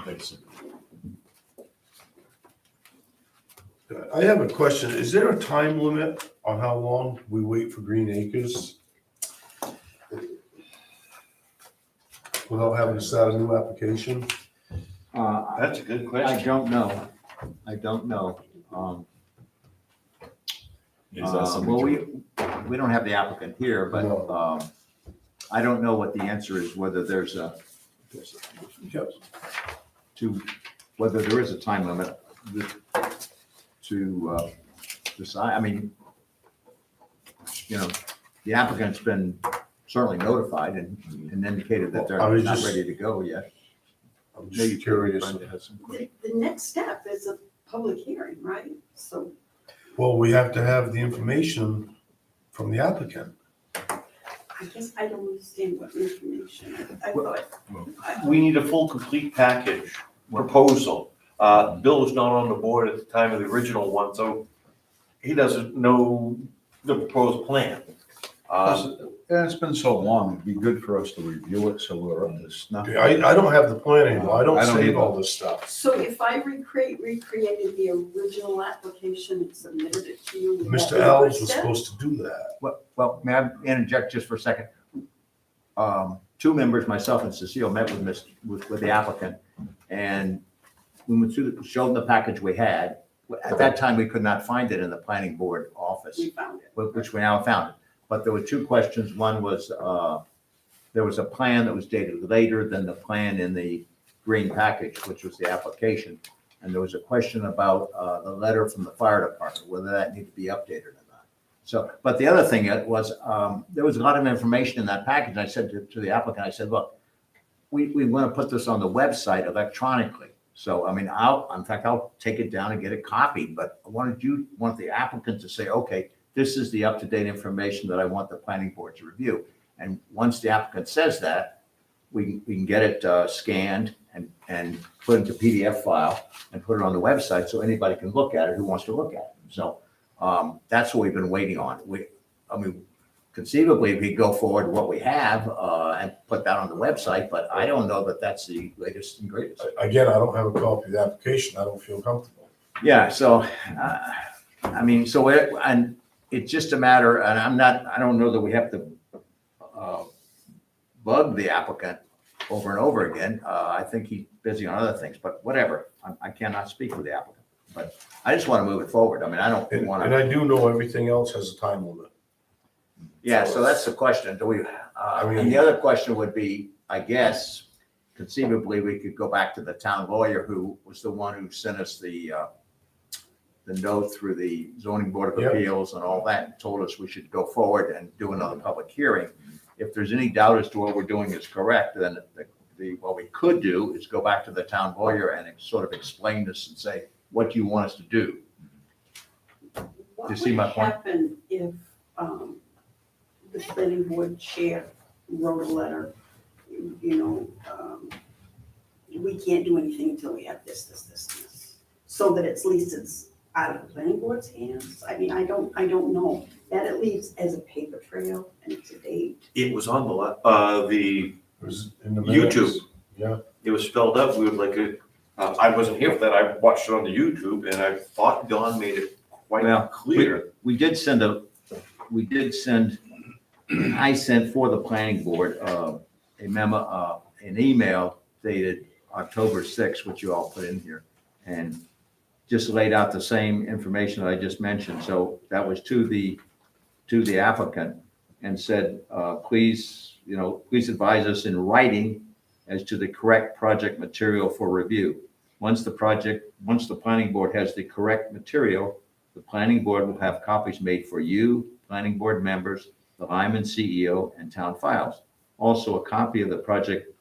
Thanks. I have a question. Is there a time limit on how long we wait for Green Acres? Without having to start a new application? That's a good I question. don't know. I don't know. Is that something? Well, we don't have the applicant here, but No. I don't know what the answer is, whether there's Yep. whether there is a time limit to decide. I mean, you know, the applicant's been certainly notified and indicated that they're I was not just- ready to go yet. I'm Maybe just curious. Brenda has some questions. The next step is a public hearing, right? So Well, we have to have the information from the applicant. I guess I don't understand what information. I thought, We need a full, complete package, proposal. Bill was not on the board at the time of the original one, so he doesn't know the proposed plan. And it's been so long, it'd be good for us to review it so we're up to snuff. I don't have the plan anymore. I don't I don't save either. all this stuff. so if I recreated the original application and submitted it to you. would that Mr. be a Alves good was step? supposed to do that. Well, may I interject just for a second? Two members, myself and Cecile, met with the applicant, and we went through, showed them the package we had. At that time, we could not find it in the planning board office, We found it. which we now found. But there were two questions. One was, there was a plan that was dated later than the plan in the green package, which was the application. And there was a question about the letter from the fire department, whether that needed to be updated or not. So, but the other thing was, there was a lot of information in that package. And I said to the applicant, I said, look, we want to put this on the website electronically. So, I mean, I'll take it down and get it copied, but I wanted the applicant to say, okay, this is the up-to-date information that I want the planning board to review. And once the applicant says that, we can get it scanned and put into PDF file and put it on the website so anybody can look at it who wants to look at it. So that's what we've been waiting on. Conceivably, we go forward what we have and put that on the website, but I don't know that that's the latest and greatest. Again, I don't have a copy of the application. I don't feel comfortable. Yeah, so, and it's just a matter, and I don't know that we have to bug the applicant over and over again. I think he's busy on other things, but whatever. I cannot speak for the applicant. But I just want to move it forward. I mean, I don't And want and to, I do know everything else has a time limit. yeah, so that's the question. Do we, and the other question would be, I guess, conceivably, we could go back to the town lawyer who was the one who sent us the note through the zoning board of Yep. appeals and all that, and told us we should go forward and do another public hearing. If there's any doubt as to what we're doing is correct, then what we could do is go back to the town lawyer and sort of explain this and say, what you want us to do. What You see my would point? happen if, the planning board chair wrote a letter, we can't do anything until we have this, and this, so that at least it's out of the planning board's hands? I mean, I don't know. That at least as a paper trail and it's a date. It was on the It was in the YouTube. minutes. Yeah. It was spelled out, we would like it, I wasn't here for that, I watched it on the YouTube, and I thought Don made it quite Well, clear. We did send, I sent for the planning board, a memo, an email dated October 6th, which you all put in here, and just laid out the same information that I just mentioned. So that was to the applicant, and said, please advise us in writing as to the correct project material for review. Once the planning board has the correct material, the planning board will have copies made for you, planning board members, the Lyman CEO, and town files. Also, a copy of the project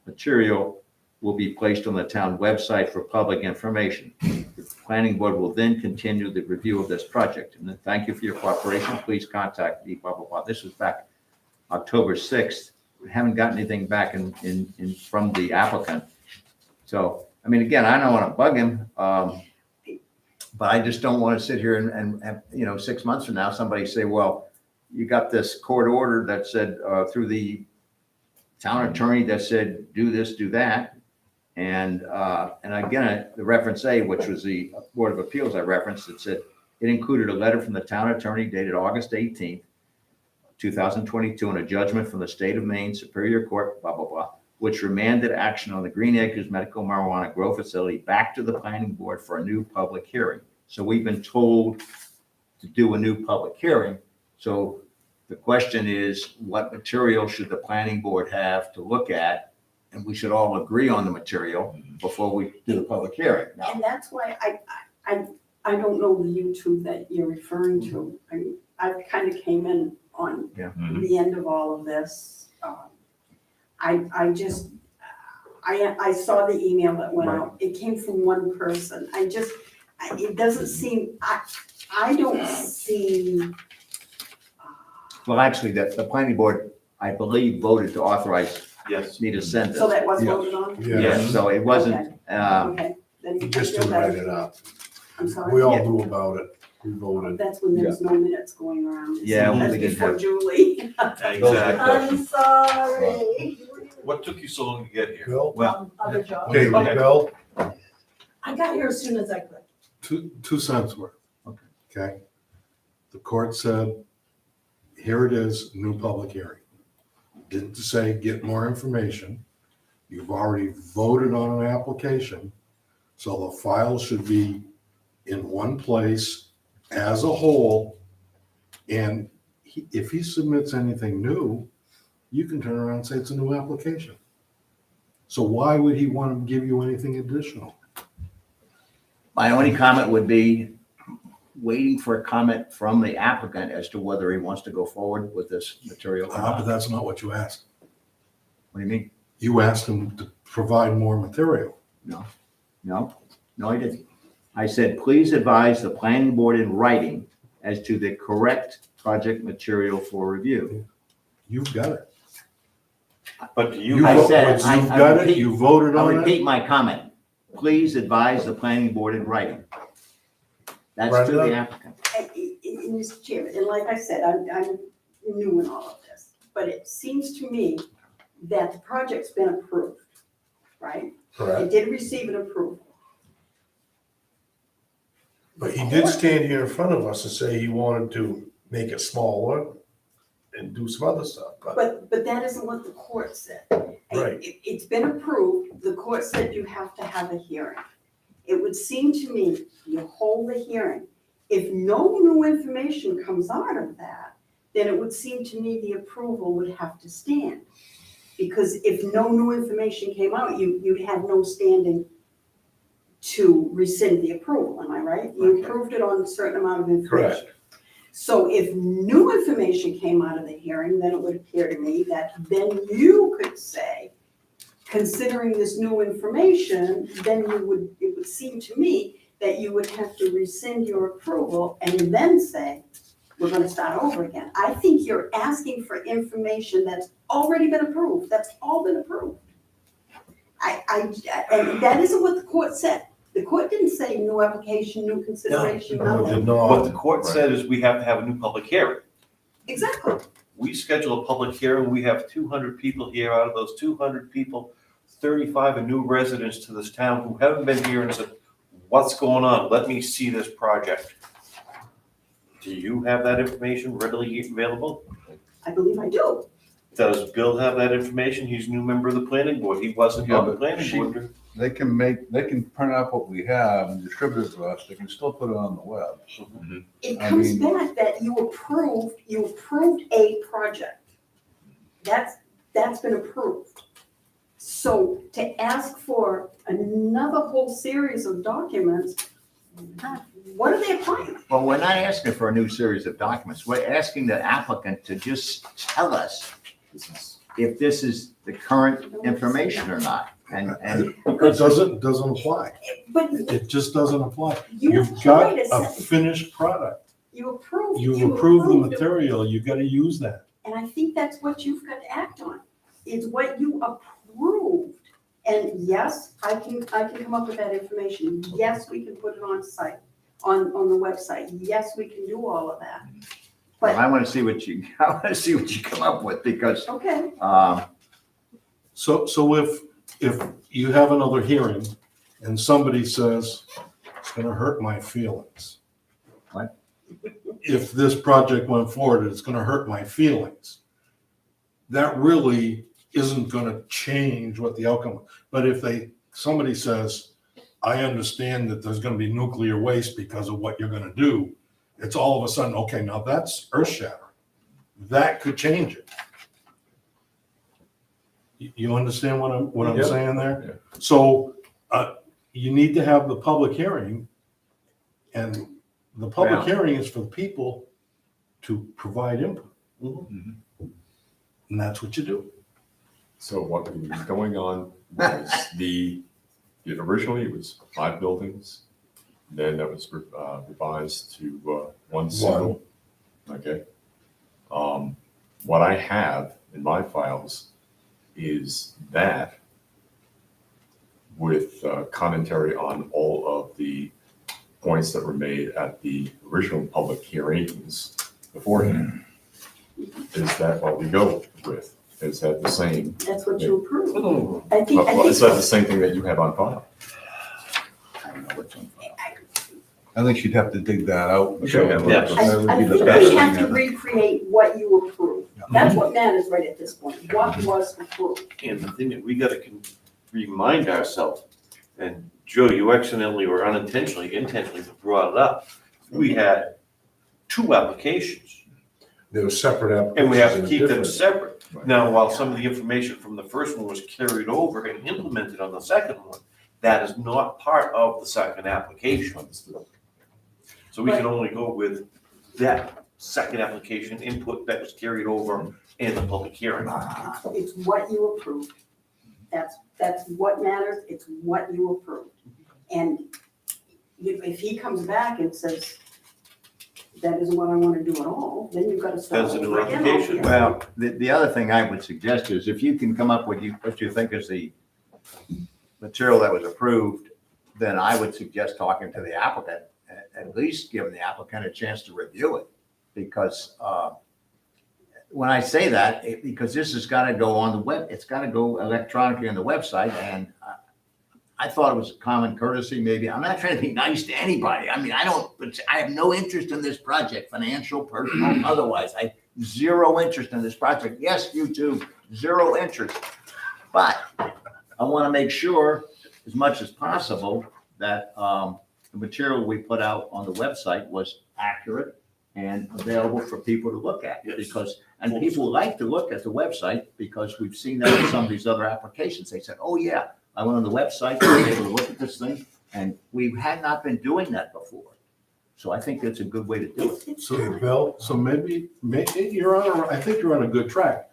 material will be placed on the town website for public information. The planning board will then continue the review of this project. And then thank you for your cooperation. Please contact me, blah, blah, blah. This was back October 6th. We haven't gotten anything back from the applicant. So, I mean, again, I don't want to bug him, but I just don't want to sit here and 6 months from now, somebody say, well, you got this court order that said, through the town attorney that said, do this, do that. And again, the reference A, which was the Board of Appeals I referenced, it said, it included a letter from the town attorney dated August 18th, 2022, and a judgment from the state of Maine Superior Court, blah, blah, blah, which remanded action on the Green Acres Medical Marijuana Grow Facility back to the planning board for a new public hearing. So we've been told to do a new public hearing. So the question is, what material should the planning board have to look at? And we should all agree on the material before we do the public hearing. Now, And that's why I don't know the YouTube that you're referring to. I kind of came in on Yeah. the end of all of this. I saw the email that went out. It came from one person. It doesn't seem, I don't see. well, actually, the planning board, I believe, voted to authorize Yes. me to send So it. that was Yes. voted on? Yeah, so it wasn't, Okay, then You I just feel didn't write better. it up. I'm sorry. We all Yeah. knew about it. We voted. That's when there's no minutes going around. Yeah, That's we didn't before have- Julie. Exactly. I'm sorry. What took you so long to get here? Bill? well, Other job. Okay, Bill? I got here as soon as I could. Two cents worth. Okay. Okay? The court said, here it is, new public hearing. Didn't say get more information. You've already voted on an application, so the file should be in one place as a whole. And if he submits anything new, you can turn around and say it's a new application. So why would he want to give you anything additional? my only comment would be waiting for a comment from the applicant as to whether he wants to go forward with this material. or But not. that's not what you asked. What do you mean? You asked him to provide more material. No, I didn't. I said, please advise the planning board in writing as to the correct project material for review. You've got it. But do you, You I vo- said- once I- you've I got it, repeat- you voted I'll on repeat it. my comment. Please advise the planning board in writing. That's to the Brenda? applicant. In Mr. Chairman, and like I said, I'm new in all of this, but it seems to me that the project's been approved, right? Correct. It did receive an approval. But he did stand here in front of us and say he wanted to make it smaller and do some other stuff, but, But that isn't what the court said. Right. It's been approved, the court said you have to have a hearing. It would seem to me, you hold the hearing. If no new information comes out of that, then it would seem to me the approval would have to stand. Because if no new information came out, you'd have no standing to rescind the approval, am I right? You approved it on a certain amount of information. Correct. So if new information came out of the hearing, then it would appear to me that then you could say, considering this new information, then it would seem to me that you would have to rescind your approval and then say, we're gonna start over again. I think you're asking for information that's already been approved, that's all been approved. And that isn't what the court said. The court didn't say new application, new consideration, No, it nothing. did What not. the court said is we have to have a new public hearing. Exactly. We schedule a public hearing, we have 200 people here. Out of those 200 people, 35 are new residents to this town who haven't been here and said, what's going on? Let me see this project. Do you have that information readily available? I believe I do. Does Bill have that information? He's a new member of the planning board. He wasn't Yeah, on the but planning she- board. They can print out what we have and distribute it to us, they can still put it on the web. It I comes mean- back that you approved a project. That's been approved. So to ask for another whole series of documents, what are they applying? Well, we're not asking for a new series of documents. We're asking the applicant to just tell us This is, if this is the current information or not. And It doesn't apply. But It just doesn't apply. you You've got applied a finished product. you approved. You've approved the it. material, you gotta use that. And I think that's what you've got to act on, is what you approved. And yes, I can come up with that information. Yes, we can put it on site, on the website. Yes, we can do all of that. well, I want to see what you come up with because, Okay, So if you have another hearing and somebody says, it's gonna hurt my feelings. What? If this project went forward, it's gonna hurt my feelings. That really isn't gonna change what the outcome, but if somebody says, I understand that there's gonna be nuclear waste because of what you're gonna do, it's all of a sudden, okay, now that's earth shattering. That could change it. You understand what I'm Yeah. saying there? So, you need to have the public hearing, and the public Well- hearing is for the people to provide input. Mhm. And that's what you do. so what was going on was originally it was 5 buildings. Then that was revised to one single. Okay. What I have in my files is that with commentary on all of the points that were made at the original public hearings beforehand. Is that what we go with? Is that the same? that's what you approved. Well, I think, is that the same thing that you have on file? I don't know what's on file. I think she'd have to dig that out. Sure. That Yeah. would I be the think best we thing have to ever. recreate what you approved. That's what matters right at this point, what was approved. And the thing that we gotta remind ourselves, and Joe, you accidentally or intentionally brought it up. We had 2 applications, There were separate applications. and we have to and keep them different. separate. Right. Now, while some of the information from the first one was carried over and implemented on the second one, that is not part of the second application. Understood. So we can only go with that second application input that was carried over in the public hearing. It's what you approved. That's what matters, it's what you approved. And if he comes back and says, that isn't what I want to do at all, then you've got to start That's a new over again. application. Well, the other thing I would suggest is if you can come up with what you think is the material that was approved, then I would suggest talking to the applicant, at least giving the applicant a chance to review it. Because when I say that, because this has got to go on the web, it's got to go electronically on the website, and I thought it was a common courtesy, maybe. I'm not trying to be nice to anybody. I mean, I have no interest in this project, financial, personal, otherwise. I zero interest in this project. Yes, you too, zero interest. But I want to make sure, as much as possible, that the material we put out on the website was accurate and available for people to look at. Yes. And people like to look at the website because we've seen that in some of these other applications. They said, oh yeah, I went on the website, I was able to look at this thing, and we had not been doing that before. So I think that's a good way to do it. So, Bill, so maybe I think you're on a good track.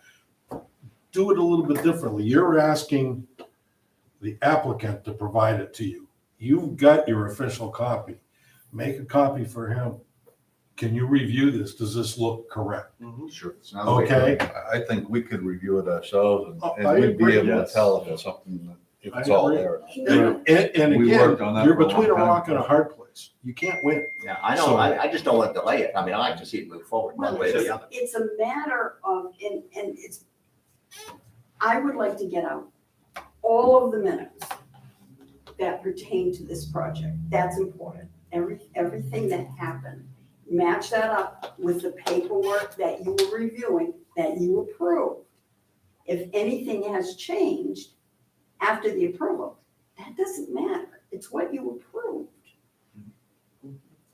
Do it a little bit differently. You're asking the applicant to provide it to you. you've got your official copy. Make a copy for him. Can you review this? Does this look correct? Sure. Okay. I think we could review it ourselves Oh, and I we'd be agree. able to Yes. tell if it's something, that- if it's I all agree. there. or not. And We again, worked on that you're for a between a long time. rock and a hard place. You can't win. Yeah, I know, So- I just don't want to delay it. I mean, I like to see it move forward one Well, way or it's, the other. it's a matter of, and it's, I would like to get out all of the minutes that pertain to this project. That's important. Everything that happened. Match that up with the paperwork that you were reviewing, that you approved. If anything has changed after the approval, that doesn't matter. It's what you approved.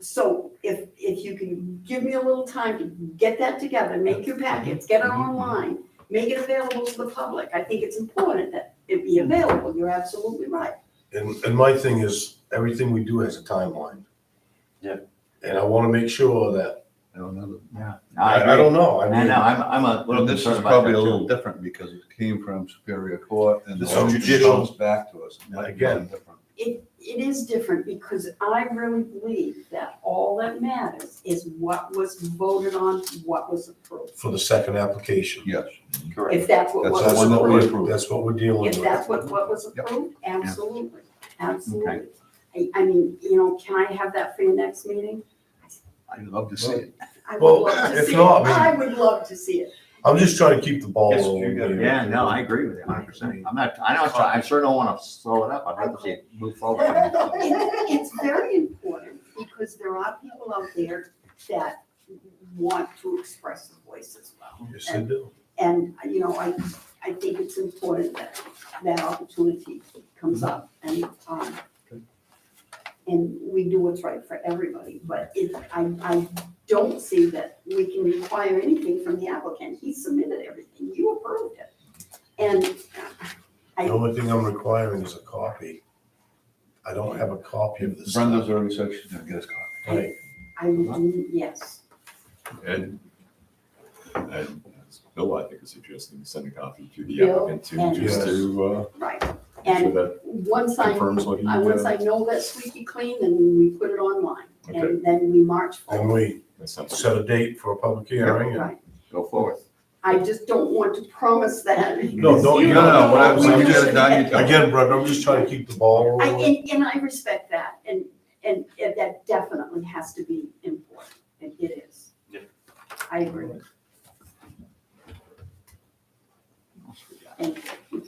So if you can give me a little time to get that together, make your packets, get it online, make it available to the public. I think it's important that it be available. You're absolutely right. And my thing is, everything we do has a timeline. Yeah. And I wanna make sure that, I don't know. Yeah. I don't know, I I mean. know, I'm a little And this is concerned about probably that a little too. different because it came from Superior Court and This then is it judicial. comes back to us. It might be Again. different. It is different because I really believe that all that matters is what was voted on, what was approved. For the second application. Yes. Correct. If that's what That's was the one that we approved, approved. That's what we're dealing if with. that's what was approved, absolutely, absolutely. Okay. I mean, can I have that for your next meeting? I'd love to see it. I would Well, love to if see it. not, I mean- I would love to see it. I'm just trying to keep the ball Yes, rolling. you gotta- here. Yeah, no, I agree with you 100%. I sure don't want to slow it up. I'd rather see it move forward. It's very important because there are people out there that want to express their voice as well. Yes, they do. And, I think it's important that that opportunity comes up and we do what's right for everybody. But I don't see that we can require anything from the applicant. He submitted everything, you approved it. And The only thing I'm requiring is a copy. I don't have a copy of this. Brenda's already said she's gonna get us copy. Right. I would, yes, And as Bill, I think, is suggesting, send a copy to the Bill applicant to, and- just to, right. make sure And that once I confirms what he, know that's squeaky clean, then we put it online. Okay. And then we march And forward. we that sounds set a date for a public hearing. and- Right. Go forward. I just don't want to promise that. No, no, because you don't don't. know What what I'm we're saying is doing. that you tell- Again, Brenda, I'm just trying to keep the ball rolling. And I respect that, and that definitely has to be important, and it is. Yeah. I agree. Thank you.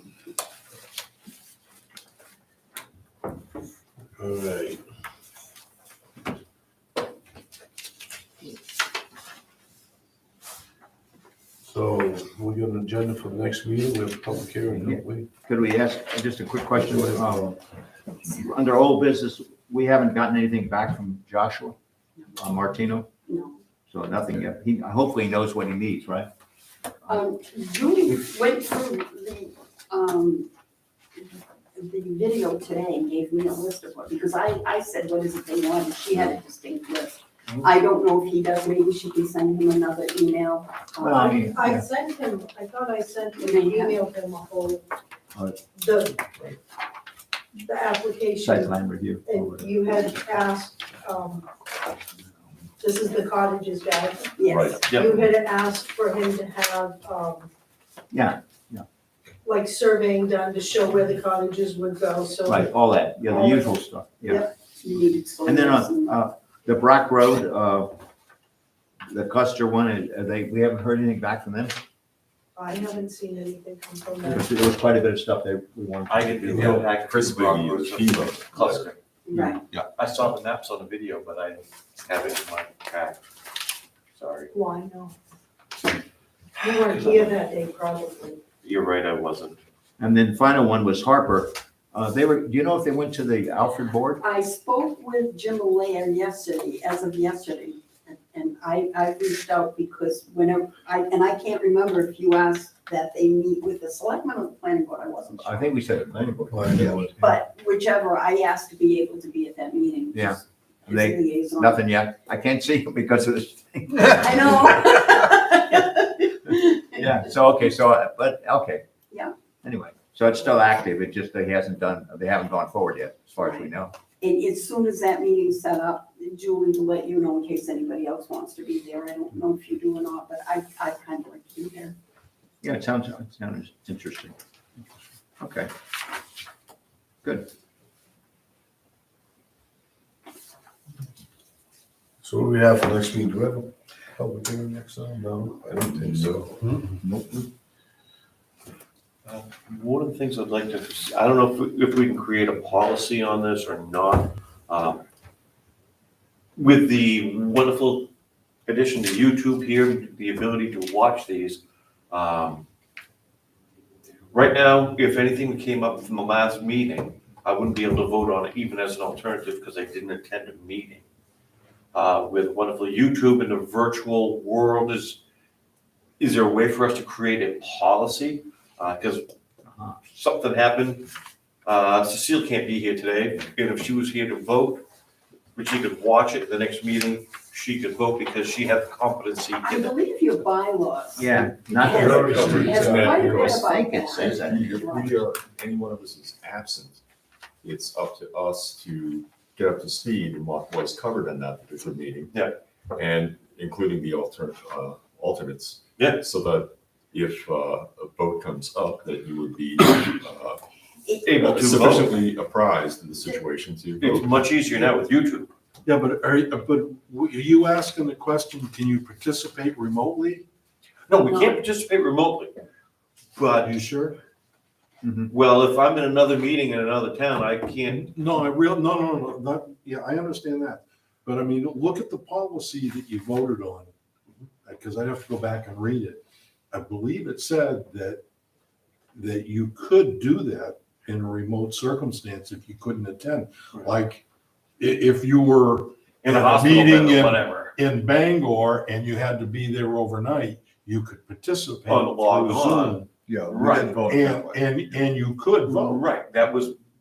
All right. So we got an agenda for the next meeting, we have a public hearing, don't we? Could we ask just a quick question? Under old business, we haven't gotten anything back from Joshua Martino, No. so nothing yet. He hopefully knows what he needs, right? Julie went through the video today and gave me a list of what, because I said, what is it they want, and she had a distinct list. I don't know if he does, maybe she can send him another email. Well, I mean, I sent him, I thought I sent him, Yeah. emailed him a whole, Alright. the application. Site plan review. And you had asked, this is the cottages guy. Yes, Yep. You had asked for him to have, Yeah, like surveying done to show where the cottages would go, so. right, all that, yeah, the usual stuff, yeah. you needed so. And then the Brack Road, the Custer one, we haven't heard anything back from them? I haven't seen anything come from There that. was quite a bit of stuff there we wanted. I get the Yeah. impact. Chris Biggie is FEMA. Cluster. Right, I saw the maps on the video, but I have it in my pack. Sorry. Why, no? You weren't here that day, probably. You're right, I wasn't. And then final one was Harper. Do you know if they went to the Alfred board? I spoke with Jim Allaire yesterday, as of yesterday, and I reached out because whenever, I can't remember if you asked that they meet with the selectmen or the planning board, I wasn't I sure. think we said it, planning board. But whichever, I asked to be able to be at that meeting. Yeah. just as They- liaison. Nothing yet. I can't see him because of this thing. I know. Yeah, so, okay, but, okay. Yeah. Anyway, so it's still active, it just, they haven't gone forward yet, as far as we know. And as soon as that meeting's set up, Julie will let you know in case anybody else wants to be there. I don't know if you do or not, but I kind of like to be there. Yeah, it sounds interesting. Okay. Good. So what do we have for next meeting? Do we have a public hearing next time? No, I don't think so. Nope. One of the things I'd like to, I don't know if we can create a policy on this or not. With the wonderful addition to YouTube here, the ability to watch these. Right now, if anything came up from the last meeting, I wouldn't be able to vote on it even as an alternative because I didn't attend a meeting. With wonderful YouTube and the virtual world, is there a way for us to create a policy? Because something happened, Cecile can't be here today, and if she was here to vote, but she could watch it the next meeting, she could vote because she had the competency I in it. believe your bylaws. Yeah, not Yes. Very Has strict. quite a bit I about think it that. says that. If we are, any one of us is absent, it's up to us to get up to speed in what was covered in that particular meeting. Yeah. And including the alternates. Yeah. So that if a vote comes up, that you would be Able to vote. sufficiently apprised of the situation to It's vote. much easier now with YouTube. Yeah, but are you asking the question, can you participate remotely? No, we can't participate remotely. Are But, you sure? well, if I'm in another meeting in another town, I can't, No, yeah, I understand that. But I mean, look at the policy that you voted on, because I'd have to go back and read it. I believe it said that you could do that in a remote circumstance if you couldn't attend. Right. Like, if you were in a hospital bed Meeting or in- whatever. in Bangor and you had to be there overnight, you could participate On the log through on. Zoom. Yeah, we Right. did vote And, that way. and you could vote. Right, that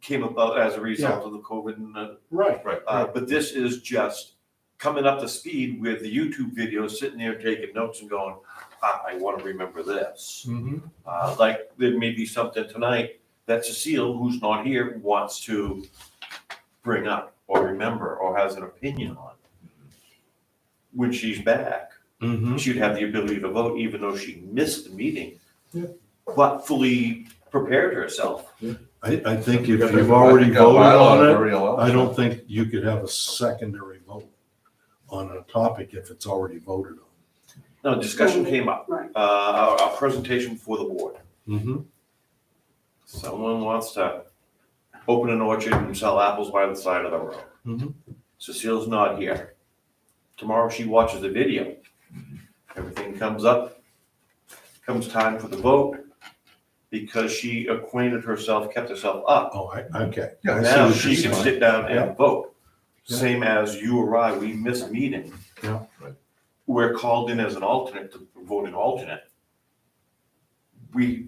came about as a result of the COVID and Right. but this is just coming up to speed with the YouTube videos, sitting there taking notes and going, I want to remember this. Mhm. Like, there may be something tonight that Cecile, who's not here, wants to bring up or remember or has an opinion on. When she's back, Mhm. she'd have the ability to vote even though she missed the meeting. Yeah. But fully prepared herself. I think if Because you've I already think our voted bylaws on it, already allow I it. don't think you could have a secondary vote on a topic if it's already voted on. No, discussion came up, Right. our presentation for the board. Mm-hmm. Someone wants to open an orchard and sell apples by the side of the road. Mhm. Cecile's not here. Tomorrow she watches the video. Everything comes up, comes time for the vote, because she acquainted herself, kept herself up. Oh, okay. Yeah, I see Now what she you're can saying. sit down Yeah. and vote. Yeah. Same as you or I, we miss a meeting. Yeah. Right. We're called in as an alternate to vote an alternate.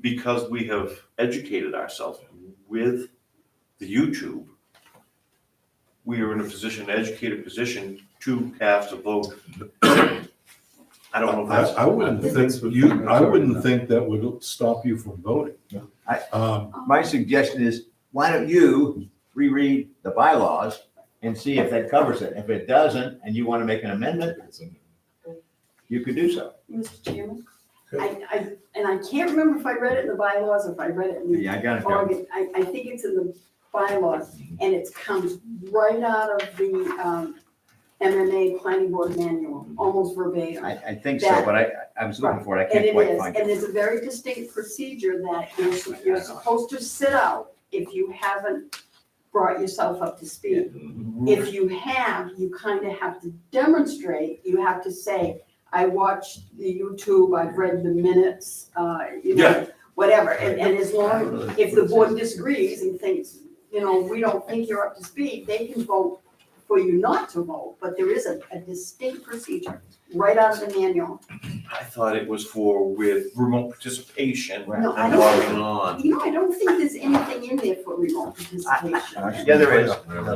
Because we have educated ourselves with the YouTube, we are in a position, an educated position to cast a vote. I don't know if that's. I wouldn't think that would stop you from voting. I- Um, My suggestion is, why don't you reread the bylaws and see if that covers it? If it doesn't, and you want to make an amendment, you could do so. Mr. Chairman, and I can't remember if I read it in the bylaws or if I read it in the Yeah, I got it. Joe. Oregon. I think it's in the bylaws, and it comes right out of the MMA Planning Board Manual, almost verbatim. I think so, but I was looking for it. I And can't it quite is, find and it. there's a very distinct procedure that you're supposed to sit out if you haven't brought yourself up to speed. If you have, you kind of have to demonstrate, you have to say, I watched the YouTube, I've read the minutes, Yeah. whatever, and as long, if the board disagrees and thinks, we don't think you're up to speed, they can vote for you not to vote, but there is a distinct procedure right out of the manual. I thought it was for with remote participation Right. No, I and don't, logging on. I don't think there's anything in there for remote participation. Yeah, there is.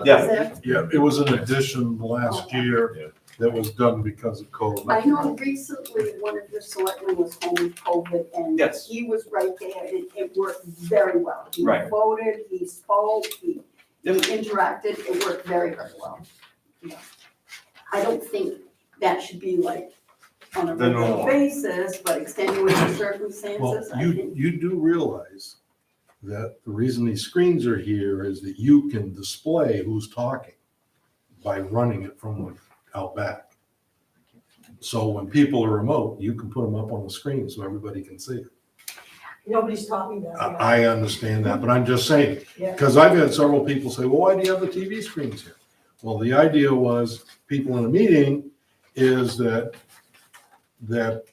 Yeah. Is there? Yeah, it was an addition last year that was done because of COVID. I know recently one of your selectmen was home with COVID and Yes. he was right there. It worked very well. He Right. voted, he spoke, we interacted, it worked very, very well. Yeah. I don't think that should be like on a The regular norm. basis, but extenuating Well, circumstances, I you, think. you do realize that the reason these screens are here is that you can display who's talking by running it from out back. So when people are remote, you can put them up on the screen so everybody can see it. Nobody's taught me that. I understand that, but I'm just saying, Yeah. because I've had several people say, well, why do you have the TV screens here? Well, the idea was, people in a meeting, is that the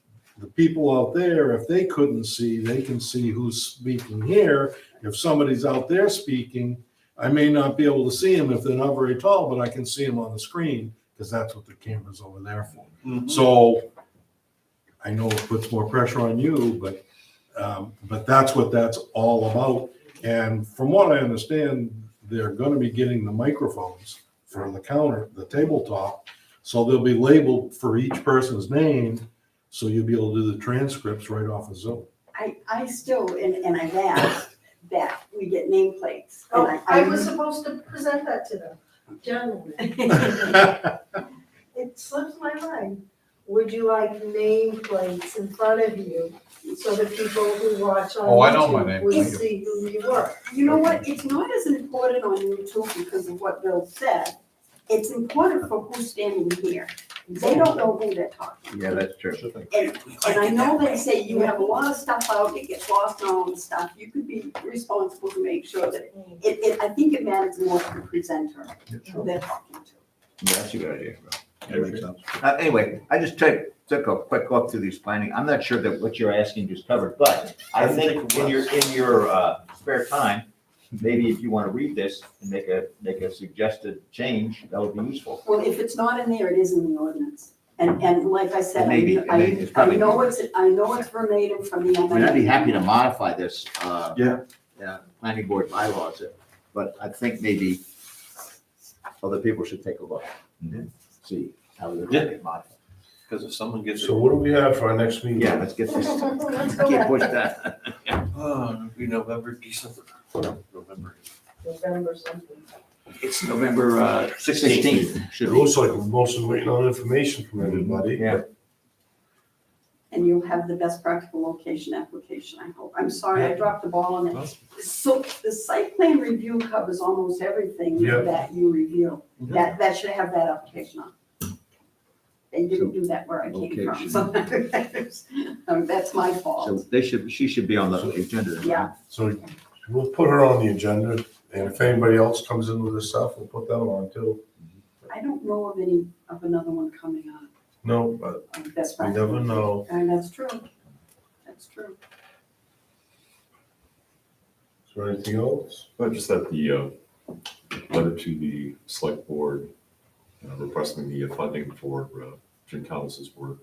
people out there, if they couldn't see, they can see who's speaking here. If somebody's out there speaking, I may not be able to see them if they're not very tall, but I can see them on the screen, because that's what the camera's over there for. So I know it puts more pressure on you, but that's what that's all about. And from what I understand, they're gonna be getting the microphones for the counter, the tabletop. So they'll be labeled for each person's name, so you'll be able to do the transcripts right off of Zoom. I still, and I've asked that we get nameplates. Oh, And I was supposed to present that to them. Gentlemen, it slips my mind. Would you like nameplates in front of you so that people who watch on Oh, I know my YouTube would nameplate. see who you were? You know what, it's not as important on YouTube because of what Bill said. It's important for who's standing here. They don't know who they're talking. Yeah, that's true. And I know they say you have a lot of stuff out, it gets lost in all the stuff. You could be responsible to make sure that I think it matters more to the presenter who they're talking to. Yeah, that's a good idea. That makes sense. Anyway, I just took a quick look through these planning. I'm not sure that what you're asking is covered, but I think in your spare time, maybe if you want to read this and make a suggested change, that would be useful. Well, if it's not in there, it is in the ordinance. And like I said, Maybe, it's probably- I know it's verbatim from the. I mean, I'd be happy to modify this, Yeah. planning board bylaws, but I think maybe other people should take a look and see how they're going to modify. Because if someone gets. So what do we have for our next meeting? Yeah, let's get this, Let's go can't back. push that. Oh, it'll be November, December, November. November something. It's November 16th, It should be. looks like we're mostly waiting on information from everybody. Yeah. And you'll have the best practical location application, I hope. I'm sorry, I dropped the ball on it. So the site plan review covers almost everything Yeah. that you review. That should have that application on. They didn't do that where I came from, so that's my So fault. she should be on the agenda. Yeah. So we'll put her on the agenda, and if anybody else comes in with this stuff, we'll put them on too. I don't know of another one coming up. No, but That's we right. never know. And that's true. That's true. Is there anything else? But just that the letter to the select board requesting the funding for Jim Thomas's work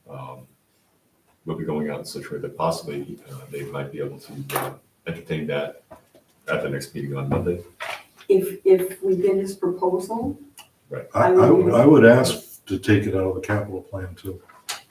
will be going out in such a way that possibly they might be able to entertain that at the next meeting on Monday. If we get his proposal, I would ask to take it out of the capital plan too,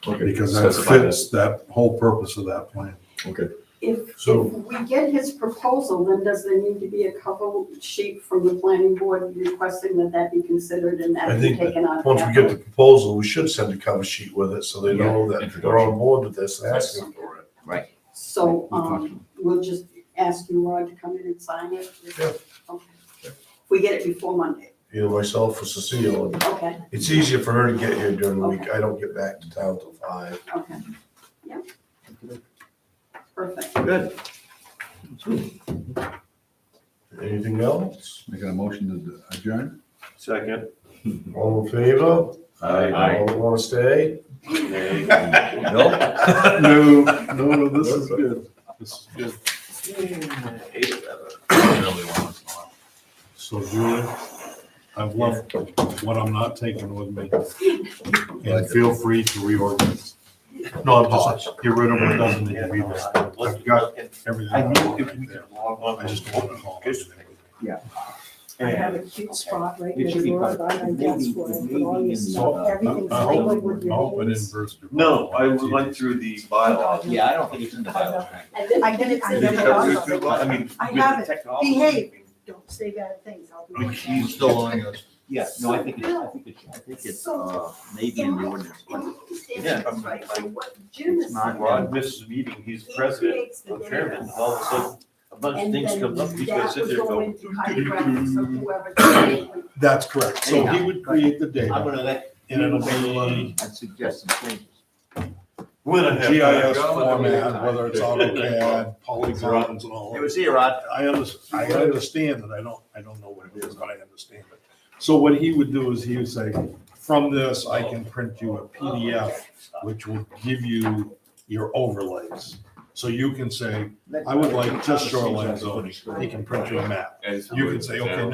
Okay. because that Specify that. fits that whole purpose of that plan. Okay. if So- we get his proposal, then does there need to be a cover sheet from the planning board requesting that be considered and I that be think taken out of Once we capital? get the proposal, we should send a cover sheet with it, so they know that Introduction. we're on board with this and asking for it. So, we'll just ask you, Rod, to come in and sign it? Yeah. Okay. If we get it before Monday, Either myself or Cecile. And okay, it's easier for her to get here during the week. I don't get back to town till 5. okay. Yeah. Perfect. Good. Anything else? Making a motion to adjourn? Second. All in favor? Aye. All want to stay? Nay. No, this is good. This is good. 8:11. So Julie, I've left what I'm not taking with me. And feel free to reorganize. No, I'm just, get rid of what doesn't need to be there. I've got everything. I knew right if we there. could log on. I just don't want to haul everything. I have a cute spot right It should be next door by my desk where I put all your stuff, everything's I labeled hope, with I your hope it names. didn't burst your. No, I went through the bylaws. Yeah, I don't think it's in the bylaws. I did it I today. mean, I have with it. the technology, Behave. don't say bad things, I'll do it. He's still owing us. Yeah, no, I think it's, maybe in the ordinance, but Yeah. Right, so what Jim is saying. Rod misses a meeting, he's president, I'm chairman, and all of a sudden, a bunch of And things then come up, he's gonna that sit would there go going. into hydrographics of whoever. That's correct. So he would create the I'm data gonna let. and it'll be I'd suggest some changes. We're gonna have. GIS format, whether it's AutoCAD, polygons and all. Hey, we'll see you, Rod. I understand that, I don't know what it is, but I understand it. So what he would do is he would say, from this, I can print you a PDF, which will give you your overlays. So you can say, I would like just shoreline zoning, he can print you a map. And so You can say, okay, now- now